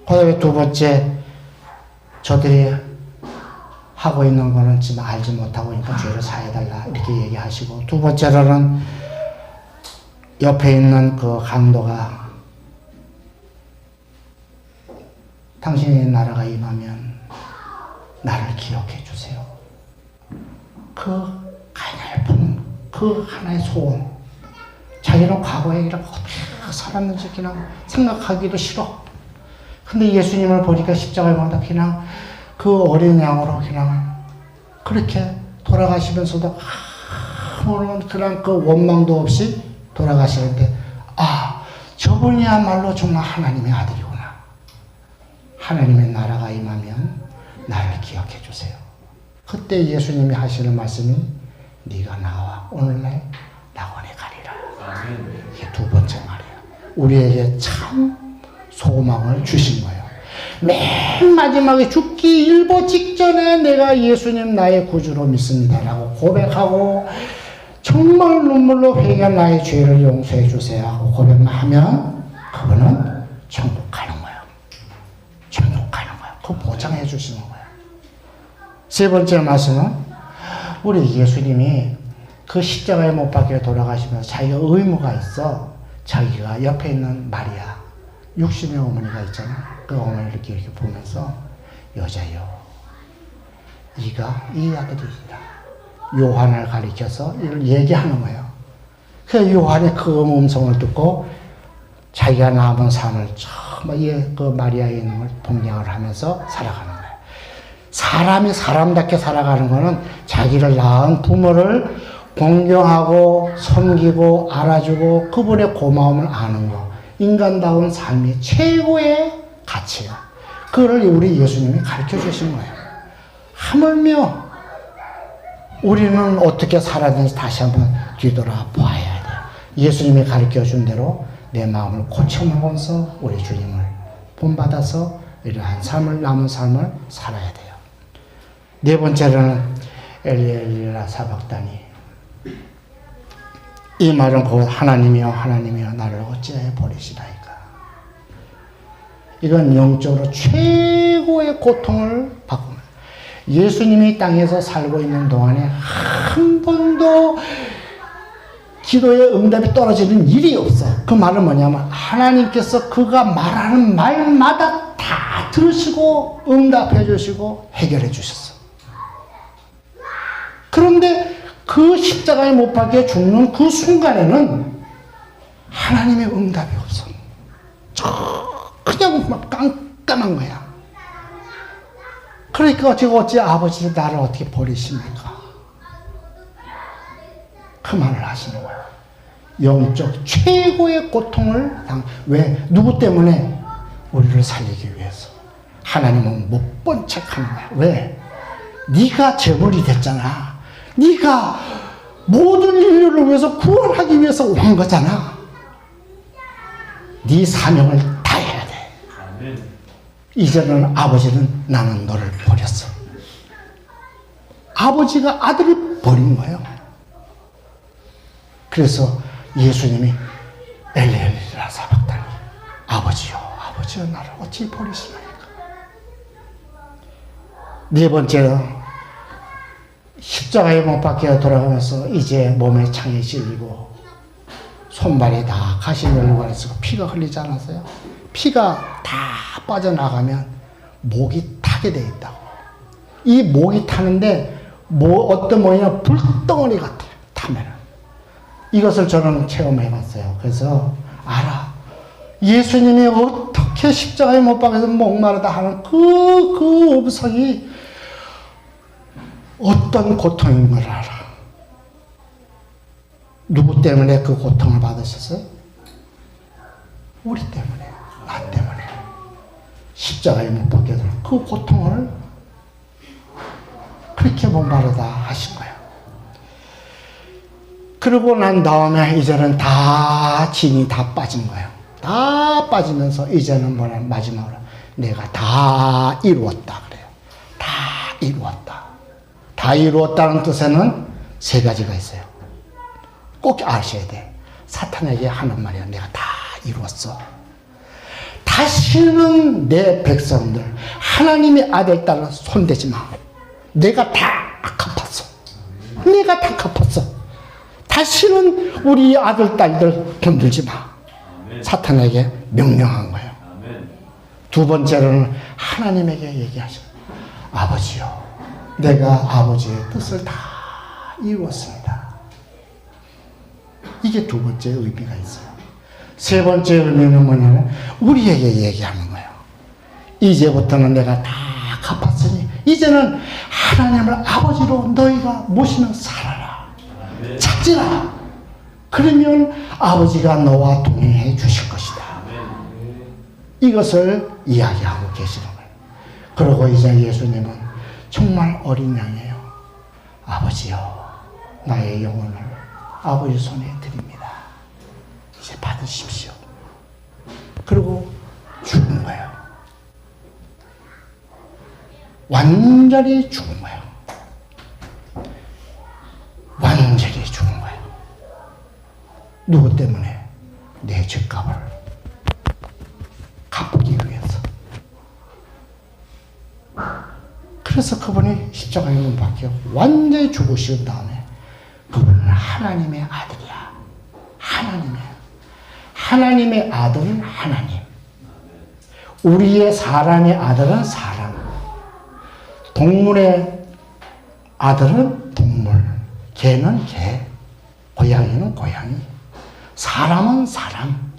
그 다음에 두 번째, 저들이 하고 있는 거는 지금 알지 못하고 있으니까 죄를 사해달라 이렇게 얘기하시고, 두 번째로는 옆에 있는 그 강도가 당신의 나라가 임하면 나를 기억해 주세요. 그 가냘픈 그 하나의 소원, 자기는 과거에 이렇게 어떻게 살았는지 그냥 생각하기도 싫어. 근데 예수님을 보니까 십자가에 못 그냥 그 어린 양으로 그냥 그렇게 돌아가시면서도 아무런 그런 그 원망도 없이 돌아가시는데, 아, 저분이야말로 정말 하나님의 아들이구나. 하나님의 나라가 임하면 나를 기억해 주세요. 그때 예수님이 하시는 말씀이 네가 나와 오늘날 나와 이게 두 번째 말이에요. 우리에게 참 소망을 주신 거예요. 맨 마지막에 죽기 일보 직전에 내가 예수님 나의 구주로 믿습니다라고 고백하고 정말 눈물로 회개한 나의 죄를 용서해 주세요 하고 고백만 하면 그거는 천국 가는 거예요. 천국 가는 거예요. 그거 보장해 주시는 거예요. 세 번째 말씀은 우리 예수님이 그 십자가에 못 박혀 돌아가시면서 자기가 의무가 있어. 자기가 옆에 있는 마리아, 육신의 어머니가 있잖아. 그 어머니를 이렇게 보면서 여자여, 네가 이 아들이다. 요한을 가리켜서 이걸 얘기하는 거예요. 그 요한의 그 음성을 듣고 자기가 남은 삶을 정말 그 마리아에 있는 걸 동경을 하면서 살아가는 거예요. 사람이 사람답게 살아가는 거는 자기를 낳은 부모를 공경하고 섬기고 알아주고 그분의 고마움을 아는 거. 인간다운 삶이 최고의 가치예요. 그걸 우리 예수님이 가르쳐 주신 거예요. 하물며 우리는 어떻게 살아야 되는지 다시 한번 뒤돌아봐야 돼요. 예수님이 가르쳐 준 대로 내 마음을 고쳐먹으면서 우리 주님을 본받아서 이러한 삶을, 남은 삶을 살아야 돼요. 네 번째로는 엘리엘리라 사박다니. 이 말은 곧 하나님이여 하나님이여 나를 어찌하여 버리시나이까. 이건 영적으로 최고의 고통을 받고 예수님이 땅에서 살고 있는 동안에 한 번도 기도의 응답이 떨어지는 일이 없어. 그 말은 뭐냐면 하나님께서 그가 말하는 말마다 다 들으시고 응답해 주시고 해결해 주셨어. 그런데 그 십자가에 못 박혀 죽는 그 순간에는 하나님의 응답이 없어. 그냥 막 깜깜한 거야. 그러니까 어찌 아버지 나를 어떻게 버리십니까? 그 말을 하시는 거야. 영적 최고의 고통을 왜? 누구 때문에? 우리를 살리기 위해서. 하나님은 못 본 척하는 거야. 왜? 네가 제물이 됐잖아. 네가 모든 인류를 위해서 구원하기 위해서 온 거잖아. 네 사명을 다해야 돼. 아멘. 이제는 아버지는 나는 너를 버렸어. 아버지가 아들을 버린 거예요. 그래서 예수님이 엘리엘리라 사박다니. 아버지요 아버지요 나를 어찌 버리시나이까. 네 번째는 십자가에 못 박혀 돌아가면서 이제 몸에 창이 찔리고 손발이 다 가시면류관에 쓰고 피가 흘리지 않았어요? 피가 다 빠져나가면 목이 타게 돼 있다고. 이 목이 타는데 어떤 모양이냐 불덩어리 같아요. 타면은. 이것을 저는 체험해 봤어요. 그래서 알아. 예수님이 어떻게 십자가에 못 박혀서 목마르다 하는 그 음성이 어떤 고통인 걸 알아. 누구 때문에 그 고통을 받으셨어요? 우리 때문에, 나 때문에. 십자가에 못 박혀 그 고통을 그렇게 목마르다 하신 거예요. 그러고 난 다음에 이제는 다 진이 다 빠진 거예요. 다 빠지면서 이제는 뭐냐 마지막으로 내가 다 이루었다 그래요. 다 이루었다. 다 이루었다는 뜻에는 세 가지가 있어요. 꼭 아셔야 돼. 사탄에게 하는 말이야. 내가 다 이루었어. 다시는 내 백성들 하나님의 아들 딸을 손대지 마. 내가 다 갚았어. 내가 다 갚았어. 다시는 우리 아들 딸들 건들지 마. 사탄에게 명령한 거예요. 두 번째로는 하나님에게 얘기하셔. 아버지요. 내가 아버지의 뜻을 다 이루었습니다. 이게 두 번째 의미가 있어요. 세 번째 의미는 뭐냐면 우리에게 얘기하는 거예요. 이제부터는 내가 다 갚았으니 이제는 하나님을 아버지로 너희가 모시며 살아라. 찾지라. 그러면 아버지가 너와 동행해 주실 것이다. 이것을 이야기하고 계시는 거예요. 그리고 이제 예수님은 정말 어린 양이에요. 아버지여 나의 영혼을 아버지 손에 드립니다. 받으십시오. 그리고 죽은 거예요. 완전히 죽은 거예요. 완전히 죽은 거예요. 누구 때문에? 내 죄값을 갚기 위해서. 그래서 그분이 십자가에 못 박혀 완전히 죽으신 다음에 그분은 하나님의 아들이야. 하나님의 아들은 하나님. 우리의 사람의 아들은 사람. 동물의 아들은 동물. 개는 개. 고양이는 고양이. 사람은 사람.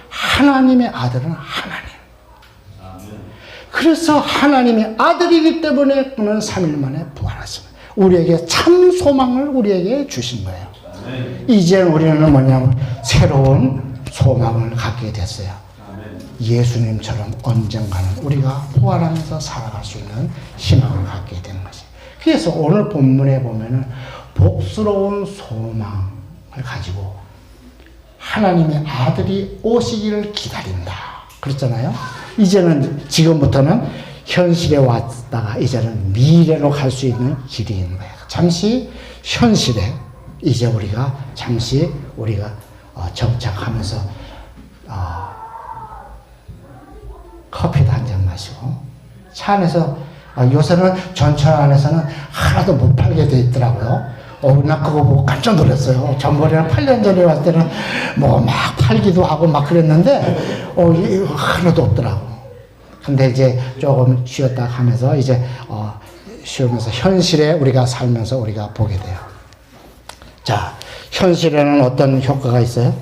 하나님의 아들은 하나님. 그래서 하나님의 아들이기 때문에 그는 3일 만에 부활하십니다. 우리에게 참 소망을 우리에게 주신 거예요. 이제 우리는 뭐냐면 새로운 소망을 갖게 됐어요. 예수님처럼 언젠가는 우리가 부활하면서 살아갈 수 있는 희망을 갖게 된 것이. 그래서 오늘 본문에 보면은 복스러운 소망을 가지고 하나님의 아들이 오시기를 기다린다. 그랬잖아요. 이제는 지금부터는 현실에 왔다가 이제는 미래로 갈 수 있는 길이 있는 거예요. 잠시 현실에 이제 우리가 잠시 우리가 정착하면서 커피도 한 잔 마시고 차 안에서 요새는 전철 안에서는 하나도 못 팔게 돼 있더라고요. 나 그거 보고 깜짝 놀랐어요. 전번에는 8년 전에 왔을 때는 뭐 막 팔기도 하고 막 그랬는데 하나도 없더라고. 근데 이제 조금 쉬었다 하면서 이제 쉬면서 현실에 우리가 살면서 우리가 보게 돼요. 자, 현실에는 어떤 효과가 있어요?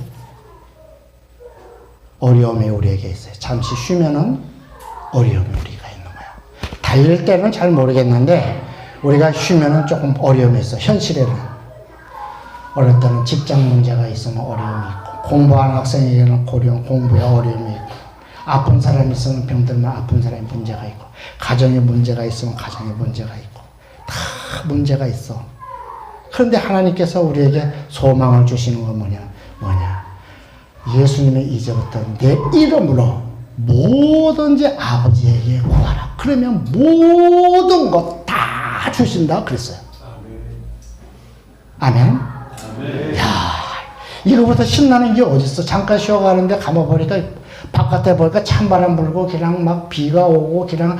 어려움이 우리에게 있어요. 잠시 쉬면은 어려움이 우리가 있는 거예요. 달릴 때는 잘 모르겠는데 우리가 쉬면은 조금 어려움이 있어. 현실에는 어릴 때는 직장 문제가 있으면 어려움이 있고, 공부하는 학생에게는 공부에 어려움이 있고, 아픈 사람이 있으면 병들면 아픈 사람이 문제가 있고, 가정에 문제가 있으면 가정에 문제가 있고, 다 문제가 있어. 그런데 하나님께서 우리에게 소망을 주시는 건 뭐냐? 예수님의 이제부터 내 이름으로 뭐든지 아버지에게 구하라. 그러면 모든 것 다 주신다 그랬어요. 아멘. 야, 이거보다 신나는 게 어딨어? 잠깐 쉬어가는데 가만보니까 바깥에 보니까 찬바람 불고 그냥 막 비가 오고 그냥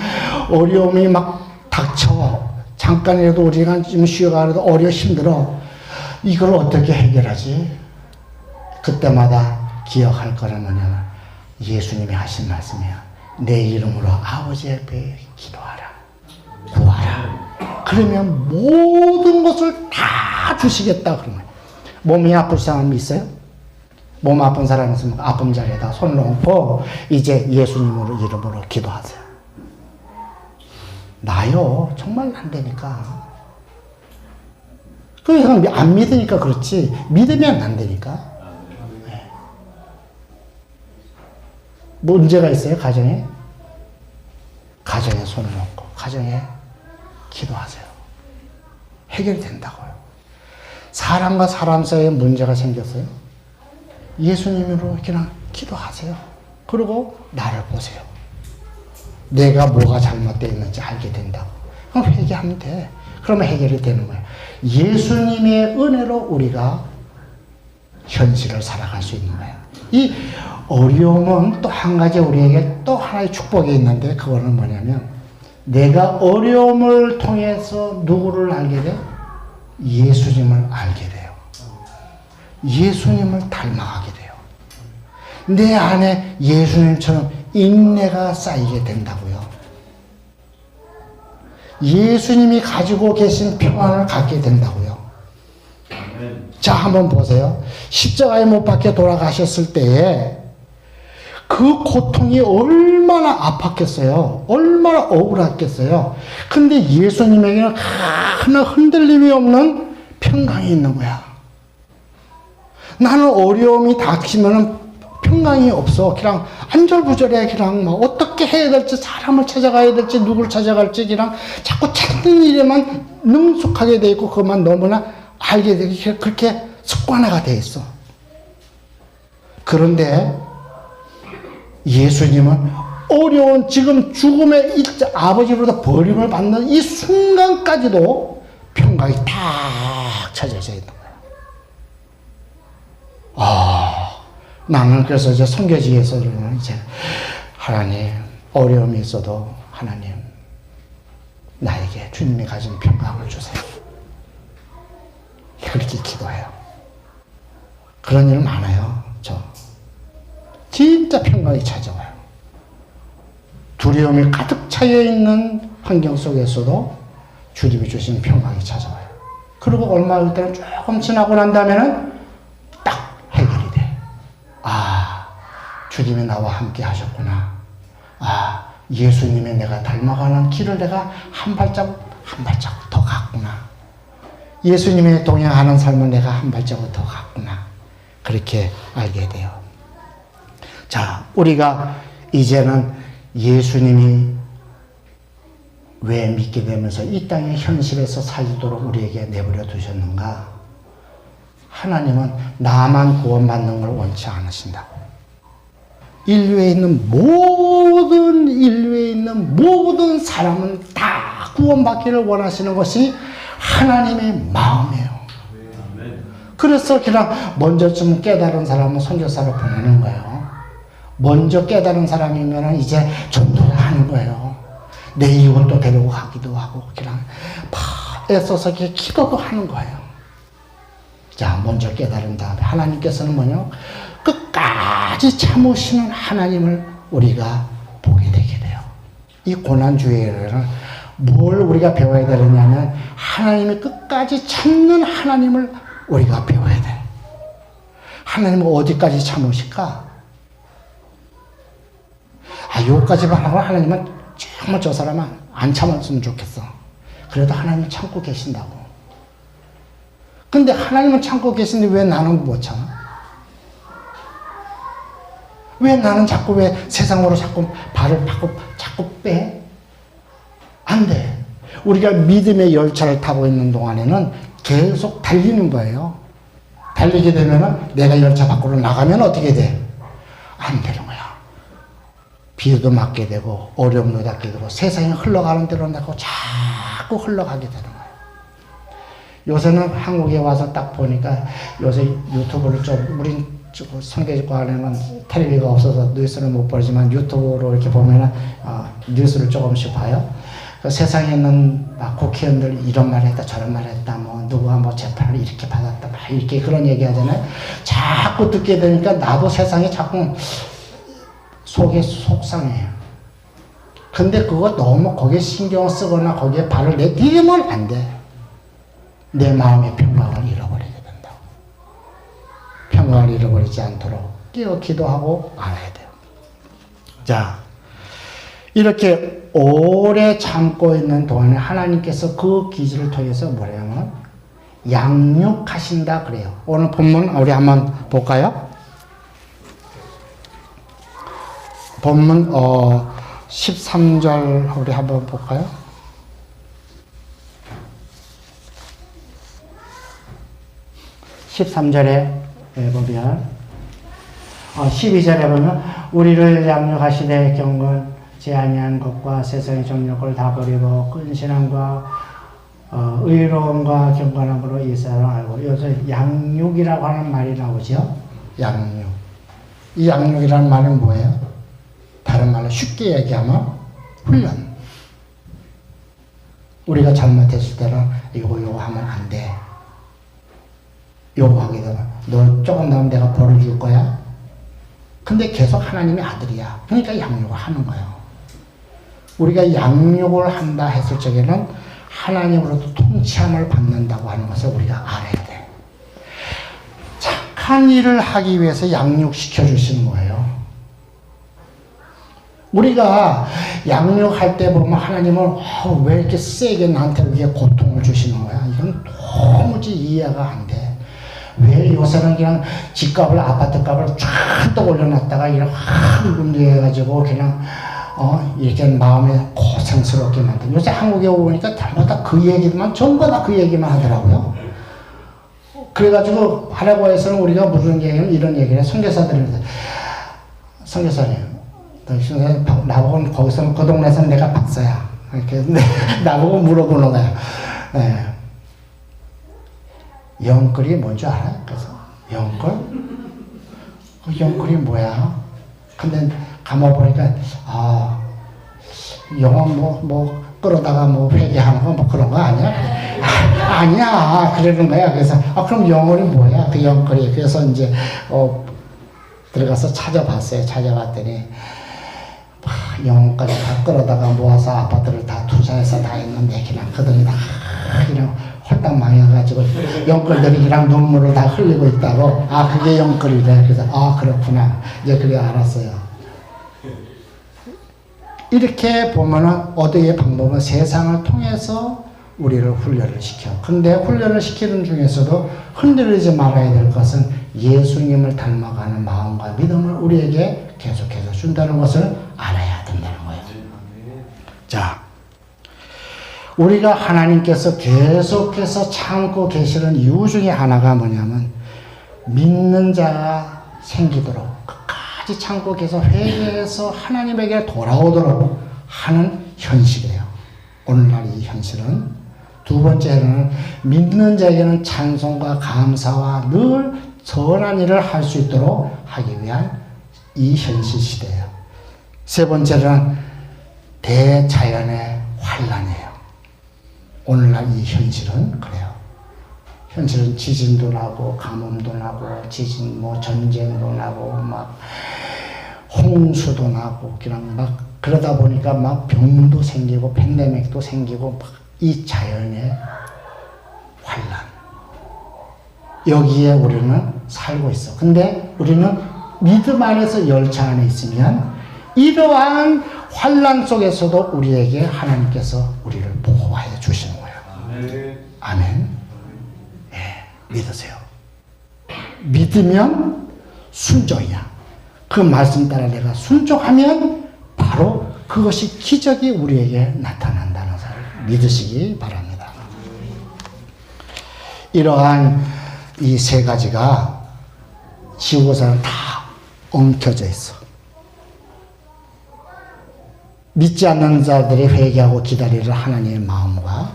어려움이 막 닥쳐. 잠깐이라도 우리가 좀 쉬어가도 힘들어. 이걸 어떻게 해결하지? 그때마다 기억할 거는 뭐냐면 예수님이 하신 말씀이야. 내 이름으로 아버지 앞에 기도하라. 구하라. 그러면 모든 것을 다 주시겠다. 그런 거예요. 몸이 아픈 사람이 있어요? 몸 아픈 사람이 있으면 아픈 자리에다 손 놓고 이제 예수님으로 이름으로 기도하세요. 나요. 정말 안 되니까. 그래서 안 믿으니까 그렇지. 믿으면 안 되니까. 네. 문제가 있어요, 가정에? 가정에 손을 놓고, 가정에 기도하세요. 해결된다고요. 사람과 사람 사이에 문제가 생겼어요. 예수님으로 그냥 기도하세요. 그리고 나를 보세요. 내가 뭐가 잘못되어 있는지 알게 된다고. 그럼 회개하면 돼. 그러면 해결이 되는 거예요. 예수님의 은혜로 우리가 현실을 살아갈 수 있는 거예요. 이 어려움은 또 한 가지 우리에게 또 하나의 축복이 있는데 그거는 뭐냐면 내가 어려움을 통해서 누구를 알게 돼? 예수님을 알게 돼요. 예수님을 닮아가게 돼요. 내 안에 예수님처럼 인내가 쌓이게 된다고요. 예수님이 가지고 계신 평안을 갖게 된다고요. 자, 한번 보세요. 십자가에 못 박혀 돌아가셨을 때에 그 고통이 얼마나 아팠겠어요. 얼마나 억울했겠어요. 근데 예수님에게는 하나 흔들림이 없는 평강이 있는 거야. 나는 어려움이 닥치면 평강이 없어. 그냥 안절부절해. 그냥 막 어떻게 해야 될지, 사람을 찾아가야 될지, 누굴 찾아갈지 그냥 자꾸 찾는 일에만 능숙하게 돼 있고 그것만 너무나 알게 되게 그렇게 습관화가 돼 있어. 그런데 예수님은 어려운 지금 죽음의 아버지로부터 버림을 받는 이 순간까지도 평강이 딱 찾아져 있는 거예요. 나는 그래서 이제 선교지에서는 이제 하나님 어려움이 있어도 하나님 나에게 주님이 가진 평강을 주세요. 그렇게 기도해요. 그런 일 많아요. 저 진짜 평강이 찾아와요. 두려움이 가득 차여 있는 환경 속에서도 주님이 주신 평강이 찾아와요. 그리고 얼마 후에 조금 지나고 난 다음에는 딱 해결이 돼. 주님이 나와 함께 하셨구나. 예수님의 내가 닮아가는 길을 내가 한 발자국 더 갔구나. 예수님의 동행하는 삶을 내가 한 발자국 더 갔구나. 그렇게 알게 돼요. 자, 우리가 이제는 예수님이 왜 믿게 되면서 이 땅의 현실에서 살도록 우리에게 내버려 두셨는가? 하나님은 나만 구원받는 걸 원치 않으신다. 인류에 있는 모든 사람은 다 구원받기를 원하시는 것이 하나님의 마음이에요. 그래서 그냥 먼저 좀 깨달은 사람은 선교사로 보내는 거예요. 먼저 깨달은 사람이면 이제 전도를 하는 거예요. 내 이웃도 데리고 가기도 하고 그냥 애써서 이렇게 기도도 하는 거예요. 자, 먼저 깨달은 다음에 하나님께서는 뭐냐? 끝까지 참으시는 하나님을 우리가 보게 되게 돼요. 이 고난주의에는 뭘 우리가 배워야 되느냐면 하나님이 끝까지 참는 하나님을 우리가 배워야 돼. 하나님은 어디까지 참으실까? 여기까지만 하고 하나님은 정말 저 사람은 안 참았으면 좋겠어. 그래도 하나님은 참고 계신다고. 근데 하나님은 참고 계신데 왜 나는 못 참아? 왜 나는 자꾸 왜 세상으로 자꾸 발을 자꾸 빼? 안 돼. 우리가 믿음의 열차를 타고 있는 동안에는 계속 달리는 거예요. 달리게 되면은 내가 열차 밖으로 나가면 어떻게 돼? 안 되는 거야. 비도 맞게 되고 어려움도 닿게 되고 세상이 흘러가는 대로 나고 자꾸 흘러가게 되는 거예요. 요새는 한국에 와서 딱 보니까 요새 유튜브를 좀 우린 선교지과 안에는 텔레비가 없어서 뉴스를 못 보지만 유튜브로 이렇게 보면은 뉴스를 조금씩 봐요. 그 세상에 있는 막 국회의원들 이런 말 했다 저런 말 했다 뭐 누구가 뭐 재판을 이렇게 받았다 막 이렇게 그런 얘기 하잖아요. 자꾸 듣게 되니까 나도 세상에 자꾸 속이 속상해요. 근데 그거 너무 거기에 신경 쓰거나 거기에 발을 내디디면 안 돼. 내 마음의 평강을 잃어버리게 된다고. 평강을 잃어버리지 않도록 깨어 기도하고 알아야 돼요. 자, 이렇게 오래 참고 있는 동안에 하나님께서 그 기준을 통해서 뭐냐면 양육하신다 그래요. 오늘 본문 우리 한번 볼까요? 본문 13절 우리 한번 볼까요? 13절에 보면 12절에 보면 우리를 양육하시되 경건치 아니한 것과 세상의 정욕을 다 버리고 끈신함과 의로움과 경건함으로 이 세상을 알고 여기서 양육이라고 하는 말이 나오죠. 양육. 이 양육이라는 말은 뭐예요? 다른 말로 쉽게 얘기하면 훈련. 우리가 잘못했을 때는 이거 하면 안 돼. 요거 하게 되면 너 조금 더 하면 내가 벌을 줄 거야. 근데 계속 하나님의 아들이야. 그러니까 양육을 하는 거예요. 우리가 양육을 한다 했을 적에는 하나님으로부터 통치함을 받는다고 하는 것을 우리가 알아야 돼. 착한 일을 하기 위해서 양육시켜 주시는 거예요. 우리가 양육할 때 보면 하나님은 왜 이렇게 세게 나한테 이렇게 고통을 주시는 거야? 이건 도무지 이해가 안 돼. 왜 요새는 그냥 집값을 아파트값을 쫙 올려놨다가 이렇게 확 문제해가지고 그냥 이렇게 마음에 고생스럽게 만든. 요새 한국에 오니까 전부 다 그 얘기만 그 얘기만 하더라고요. 그래가지고 하라고 해서는 우리가 무슨 얘기는 이런 얘기를 해. 선교사들한테 선교사님 당신 나보고 거기서는 그 동네에서는 내가 박사야 이렇게 나보고 물어보는 거야. 네. 영끌이 뭔지 알아요? 그래서 영끌? 그 영끌이 뭐야? 근데 감아보니까 영어 뭐 끌어다가 뭐 회개하는 거 뭐 그런 거 아니야? 아니야 그러는 거야. 그래서 그럼 영어는 뭐야? 그 영끌이. 그래서 이제 들어가서 찾아봤어요. 찾아봤더니 영어까지 다 끌어다가 모아서 아파트를 다 투자해서 다 했는데 그냥 그들이 다 그냥 홀딱 망해가지고 영끌들이 그냥 눈물을 다 흘리고 있다고. 그게 영끌이래. 그래서 그렇구나 이제 그래 알았어요. 이렇게 보면은 어디의 방법은 세상을 통해서 우리를 훈련을 시켜. 근데 훈련을 시키는 중에서도 흔들리지 말아야 될 것은 예수님을 닮아가는 마음과 믿음을 우리에게 계속해서 준다는 것을 알아야 된다는 거예요. 자, 우리가 하나님께서 계속해서 참고 계시는 이유 중에 하나가 뭐냐면 믿는 자가 생기도록 끝까지 참고 계속 회개해서 하나님에게 돌아오도록 하는 현실이에요. 오늘날 이 현실은. 두 번째는 믿는 자에게는 찬송과 감사와 늘 선한 일을 할 수 있도록 하기 위한 이 현실 시대예요. 세 번째는 대자연의 환란이에요. 오늘날 이 현실은 그래요. 현실은 지진도 나고 가뭄도 나고 지진 전쟁도 나고 막 홍수도 나고 그냥 막 그러다 보니까 막 병도 생기고 팬데믹도 생기고 막 이 자연의 환란. 여기에 우리는 살고 있어. 근데 우리는 믿음 안에서 열차 안에 있으면 이러한 환란 속에서도 우리에게 하나님께서 우리를 보호해 주시는 거예요. 아멘. 네, 믿으세요. 믿으면 순종이야. 그 말씀 따라 내가 순종하면 바로 그것이 기적이 우리에게 나타난다는 것을 믿으시기 바랍니다. 이러한 이 세 가지가 지구상에 다 엉켜져 있어. 믿지 않는 자들이 회개하고 기다리는 하나님의 마음과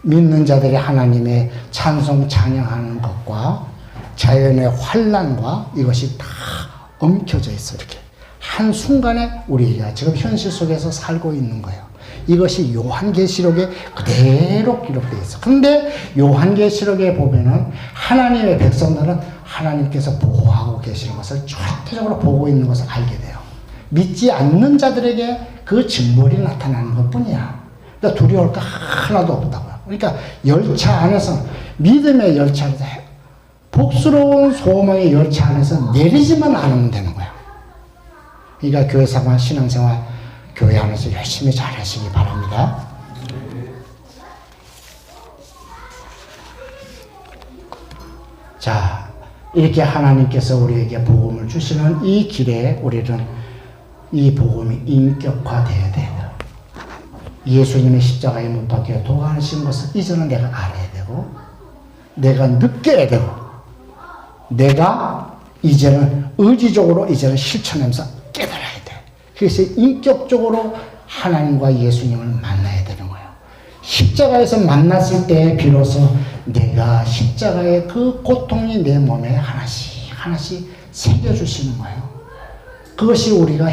믿는 자들이 하나님의 찬송 찬양하는 것과 자연의 환란과 이것이 다 엉켜져 있어. 이렇게 한순간에 우리가 지금 현실 속에서 살고 있는 거예요. 이것이 요한계시록에 그대로 기록되어 있어. 근데 요한계시록에 보면은 하나님의 백성들은 하나님께서 보호하고 계시는 것을 절대적으로 보고 있는 것을 알게 돼요. 믿지 않는 자들에게 그 증벌이 나타나는 것 뿐이야. 그러니까 두려울 거 하나도 없다고요. 그러니까 열차 안에서, 믿음의 열차 안에서, 복스러운 소망의 열차 안에서 내리지만 않으면 되는 거야. 그러니까 교회생활, 신앙생활, 교회 안에서 열심히 잘 하시기 바랍니다. 자, 이렇게 하나님께서 우리에게 복음을 주시는 이 길에 우리는 이 복음이 인격화되어야 돼요. 예수님의 십자가에 못 박혀 도가하신 것을 이제는 내가 알아야 되고, 내가 느껴야 되고, 내가 이제는 의지적으로 이제는 실천하면서 깨달아야 돼. 그래서 인격적으로 하나님과 예수님을 만나야 되는 거예요. 십자가에서 만났을 때 비로소 내가 십자가의 그 고통이 내 몸에 하나씩 하나씩 새겨주시는 거예요. 그것이 우리가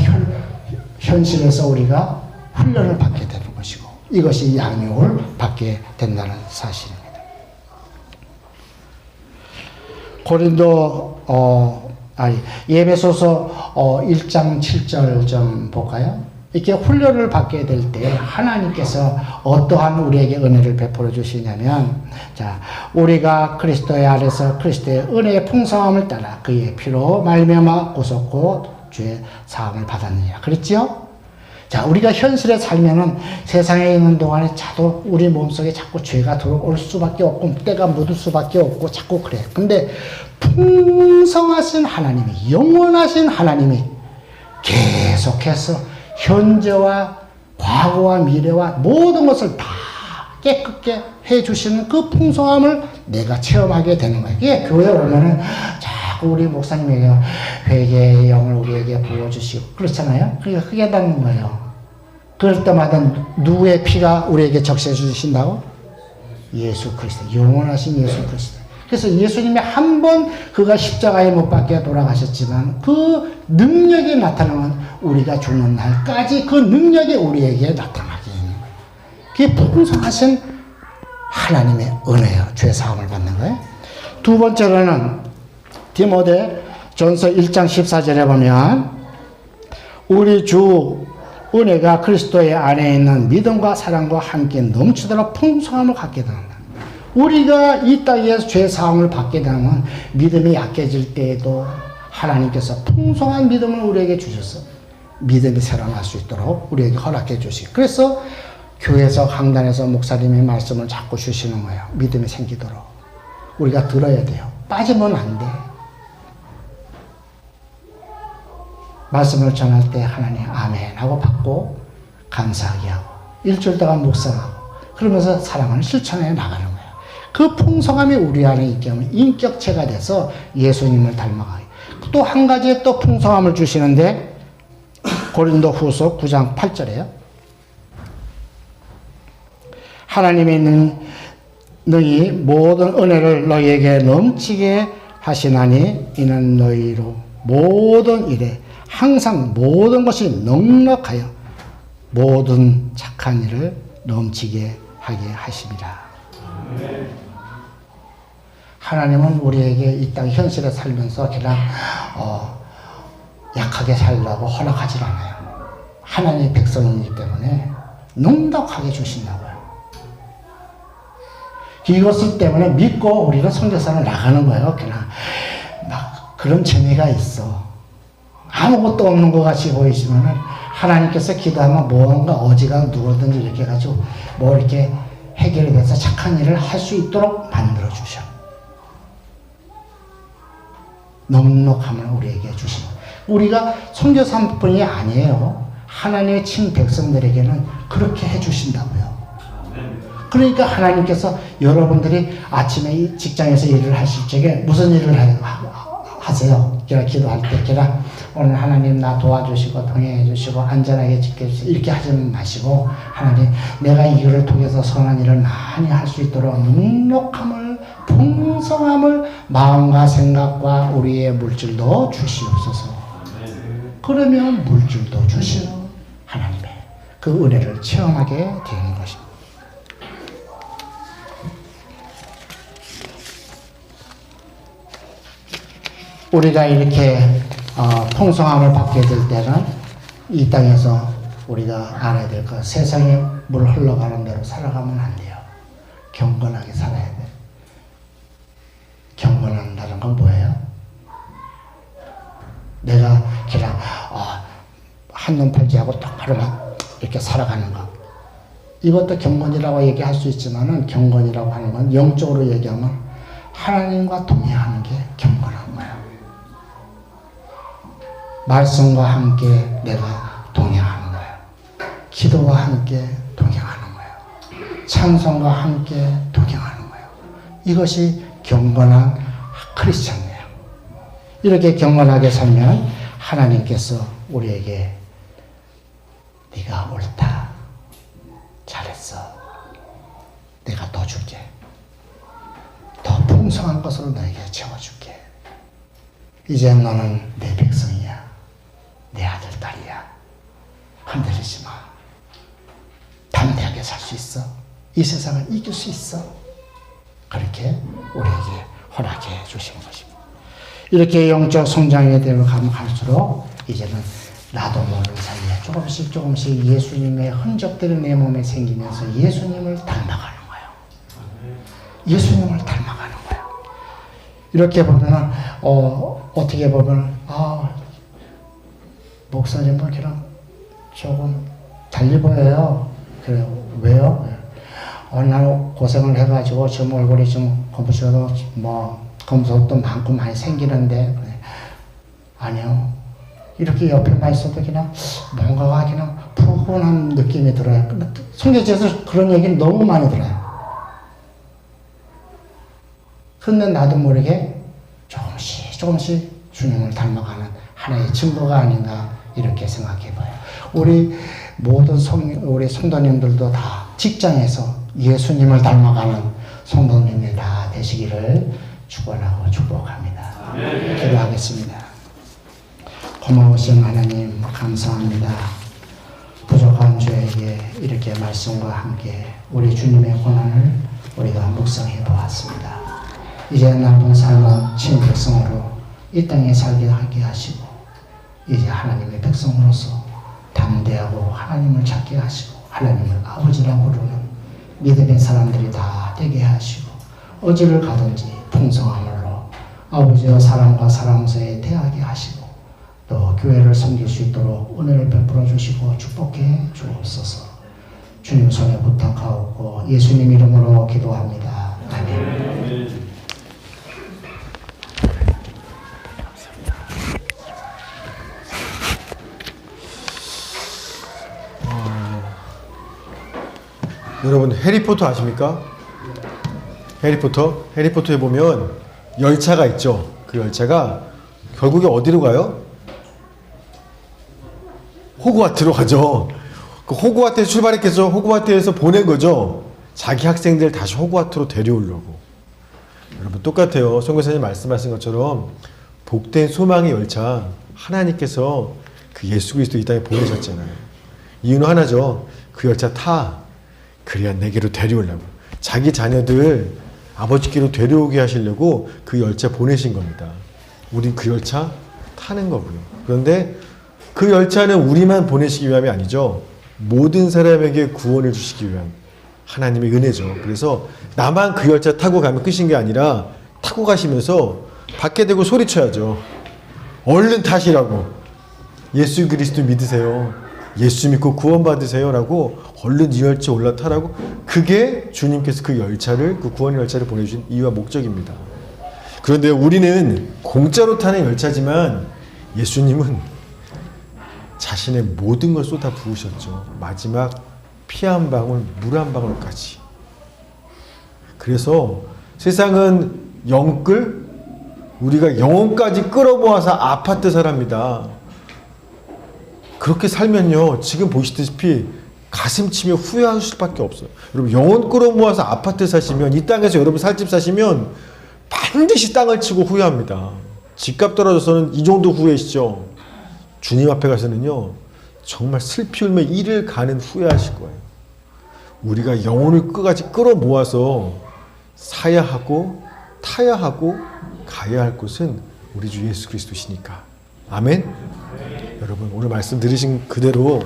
현실에서 우리가 훈련을 받게 되는 것이고, 이것이 양육을 받게 된다는 사실입니다. 에베소서 1장 7절 좀 볼까요? 이렇게 훈련을 받게 될 때 하나님께서 어떠한 우리에게 은혜를 베풀어 주시냐면, 자, 우리가 그리스도의 아래서 그리스도의 은혜의 풍성함을 따라 그의 피로 말미암아 구속고 죄 사함을 받았느냐 그랬지요? 자, 우리가 현실에 살면은 세상에 있는 동안에 자도 우리 몸속에 자꾸 죄가 들어올 수밖에 없고 때가 묻을 수밖에 없고 자꾸 그래. 근데 풍성하신 하나님이, 영원하신 하나님이 계속해서 현재와 과거와 미래와 모든 것을 다 깨끗게 해주시는 그 풍성함을 내가 체험하게 되는 거예요. 그게 교회 오면은 자꾸 우리 목사님이 회개의 영을 우리에게 부어주시고 그렇잖아요. 그게 크게 닿는 거예요. 그럴 때마다 누구의 피가 우리에게 적셔 주신다고? 예수 그리스도, 영원하신 예수 그리스도. 그래서 예수님이 한 번 그가 십자가에 못 박혀 돌아가셨지만 그 능력이 나타나면 우리가 죽는 날까지 그 능력이 우리에게 나타나게 있는 거예요. 그게 풍성하신 하나님의 은혜예요. 죄 사함을 받는 거예요. 두 번째로는 디모데 전서 1장 14절에 보면 우리 주 은혜가 그리스도의 안에 있는 믿음과 사랑과 함께 넘치도록 풍성함을 갖게 된다. 우리가 이 땅에서 죄 사함을 받게 되면 믿음이 약해질 때에도 하나님께서 풍성한 믿음을 우리에게 주셔서 믿음이 살아날 수 있도록 우리에게 허락해 주시고, 그래서 교회에서 강단에서 목사님의 말씀을 자꾸 주시는 거예요. 믿음이 생기도록 우리가 들어야 돼요. 빠지면 안 돼. 말씀을 전할 때 하나님 아멘 하고 받고 감사하게 하고 일주일 동안 묵상하고 그러면서 사랑을 실천해 나가는 거예요. 그 풍성함이 우리 안에 있게 하면 인격체가 돼서 예수님을 닮아가요. 또 한 가지 또 풍성함을 주시는데 고린도 후서 9장 8절에요. 하나님의 능히 모든 은혜를 너희에게 넘치게 하시나니 이는 너희로 모든 일에 항상 모든 것이 넉넉하여 모든 착한 일을 넘치게 하게 하십니다. 하나님은 우리에게 이 땅 현실에 살면서 그냥 약하게 살라고 허락하지 않아요. 하나님의 백성이기 때문에 넉넉하게 주신다고요. 이것을 때문에 믿고 우리는 성교사를 나가는 거예요. 그냥 막 그런 재미가 있어. 아무것도 없는 것 같이 보이지만은 하나님께서 기도하면 뭔가 어지가 누구든지 이렇게 해가지고 뭐 이렇게 해결이 돼서 착한 일을 할 수 있도록 만들어 주셔. 넉넉함을 우리에게 주신. 우리가 선교사뿐이 아니에요. 하나님의 친 백성들에게는 그렇게 해주신다고요. 그러니까 하나님께서 여러분들이 아침에 직장에서 일을 하실 적에 무슨 일을 하세요? 그냥 기도할 때 그냥 오늘 하나님 나 도와주시고 동행해 주시고 안전하게 지켜주시고 이렇게 하지 마시고 하나님 내가 이거를 통해서 선한 일을 많이 할 수 있도록 넉넉함을 풍성함을 마음과 생각과 우리의 물질도 주시옵소서. 그러면 물질도 주시는 하나님의 그 은혜를 체험하게 되는 것입니다. 우리가 이렇게 풍성함을 받게 될 때는 이 땅에서 우리가 알아야 될 것, 세상에 물 흘러가는 대로 살아가면 안 돼요. 경건하게 살아야 돼. 경건한다는 건 뭐예요? 내가 그냥 한눈 팔지하고 똑바로 막 이렇게 살아가는 거. 이것도 경건이라고 얘기할 수 있지만은 경건이라고 하는 건 영적으로 얘기하면 하나님과 동행하는 게 경건한 거예요. 말씀과 함께 내가 동행하는 거예요. 기도와 함께 동행하는 거예요. 찬송과 함께 동행하는 거예요. 이것이 경건한 크리스찬이에요. 이렇게 경건하게 살면 하나님께서 우리에게 네가 옳다. 잘했어. 내가 더 줄게. 더 풍성한 것으로 너에게 채워줄게. 이제 너는 내 백성이야. 내 아들, 딸이야. 흔들리지 마. 담대하게 살 수 있어. 이 세상을 이길 수 있어. 그렇게 우리에게 허락해 주신 것입니다. 이렇게 영적 성장에 되어 가면 갈수록 이제는 나도 모르는 사이에 조금씩 예수님의 흔적들이 내 몸에 생기면서 예수님을 닮아가는 거예요. 예수님을 닮아가는 거예요. 이렇게 보면은 어떻게 보면 목사님은 그냥 조금 달리 보여요. 그래요. 왜요? 어느 날 고생을 해가지고 지금 얼굴이 좀 검부셔도 검소도 많고 많이 생기는데 아니요. 이렇게 옆에만 있어도 그냥 뭔가가 그냥 푸근한 느낌이 들어요. 성경에서 그런 얘기는 너무 많이 들어요. 근데 나도 모르게 조금씩 주님을 닮아가는 하나의 증거가 아닌가 이렇게 생각해봐요. 우리 모든 우리 성도님들도 다 직장에서 예수님을 닮아가는 성도님이 다 되시기를 축원하고 축복합니다. 기도하겠습니다. 고마우신 하나님 감사합니다. 부족한 저에게 이렇게 말씀과 함께 우리 주님의 고난을 우리가 묵상해 보았습니다. 이제 남은 삶은 친백성으로 이 땅에 살게 하게 하시고 이제 하나님의 백성으로서 담대하고 하나님을 찾게 하시고 하나님을 아버지라고 부르는 믿음의 사람들이 다 되게 하시고 어디를 가든지 풍성함으로 아버지와 사람과 사람 사이에 대하게 하시고 또 교회를 섬길 수 있도록 은혜를 베풀어 주시고 축복해 주옵소서. 주님 손에 부탁하고 예수님 이름으로 기도합니다. 아멘. 여러분 해리포터 아십니까? 해리포터에 보면 열차가 있죠. 그 열차가 결국에 어디로 가요? 호그와트로 가죠. 그 호그와트에 출발했겠죠. 호그와트에서 보낸 거죠. 자기 학생들 다시 호그와트로 데려오려고. 여러분 똑같아요. 선교사님 말씀하신 것처럼 복된 소망의 열차 하나님께서 그 예수 그리스도 이 땅에 보내셨잖아요. 이유는 하나죠. 그 열차 타. 그래야 내게로 데려오려고. 자기 자녀들 아버지께로 데려오게 하시려고 그 열차 보내신 겁니다. 우린 그 열차 타는 거고요. 그런데 그 열차는 우리만 보내시기 위함이 아니죠. 모든 사람에게 구원을 주시기 위한 하나님의 은혜죠. 그래서 나만 그 열차 타고 가면 끝인 게 아니라 타고 가시면서 밖에 대고 소리쳐야죠. 얼른 타시라고. 예수 그리스도 믿으세요. 예수 믿고 구원 받으세요 라고 얼른 이 열차에 올라타라고. 그게 주님께서 그 열차를, 그 구원의 열차를 보내주신 이유와 목적입니다. 그런데 우리는 공짜로 타는 열차지만 예수님은 자신의 모든 걸 쏟아 부으셨죠. 마지막 피 한 방울, 물 한 방울까지. 그래서 세상은 영끌, 우리가 영혼까지 끌어모아서 아파트 사랍니다. 그렇게 살면요, 지금 보시다시피 가슴 치며 후회할 수밖에 없어요. 여러분 영혼 끌어모아서 아파트 사시면, 이 땅에서 여러분 살 집 사시면 반드시 땅을 치고 후회합니다. 집값 떨어져서는 이 정도 후회시죠. 주님 앞에 가서는요, 정말 슬피 울며 이를 가는 후회하실 거예요. 우리가 영혼을 끝까지 끌어모아서 사야 하고 타야 하고 가야 할 곳은 우리 주 예수 그리스도시니까. 아멘. 여러분 오늘 말씀 들으신 그대로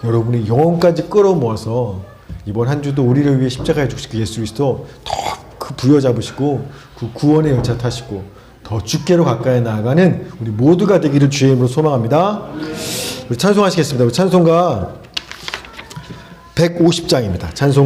여러분이 영혼까지 끌어모아서 이번 한 주도 우리를 위해 십자가에 죽으신 그 예수 그리스도 더 그 부여잡으시고 그 구원의 열차 타시고 더 주께로 가까이 나아가는 우리 모두가 되기를 주의 이름으로 소망합니다. 우리 찬송하시겠습니다. 우리 찬송가 150장입니다. 찬송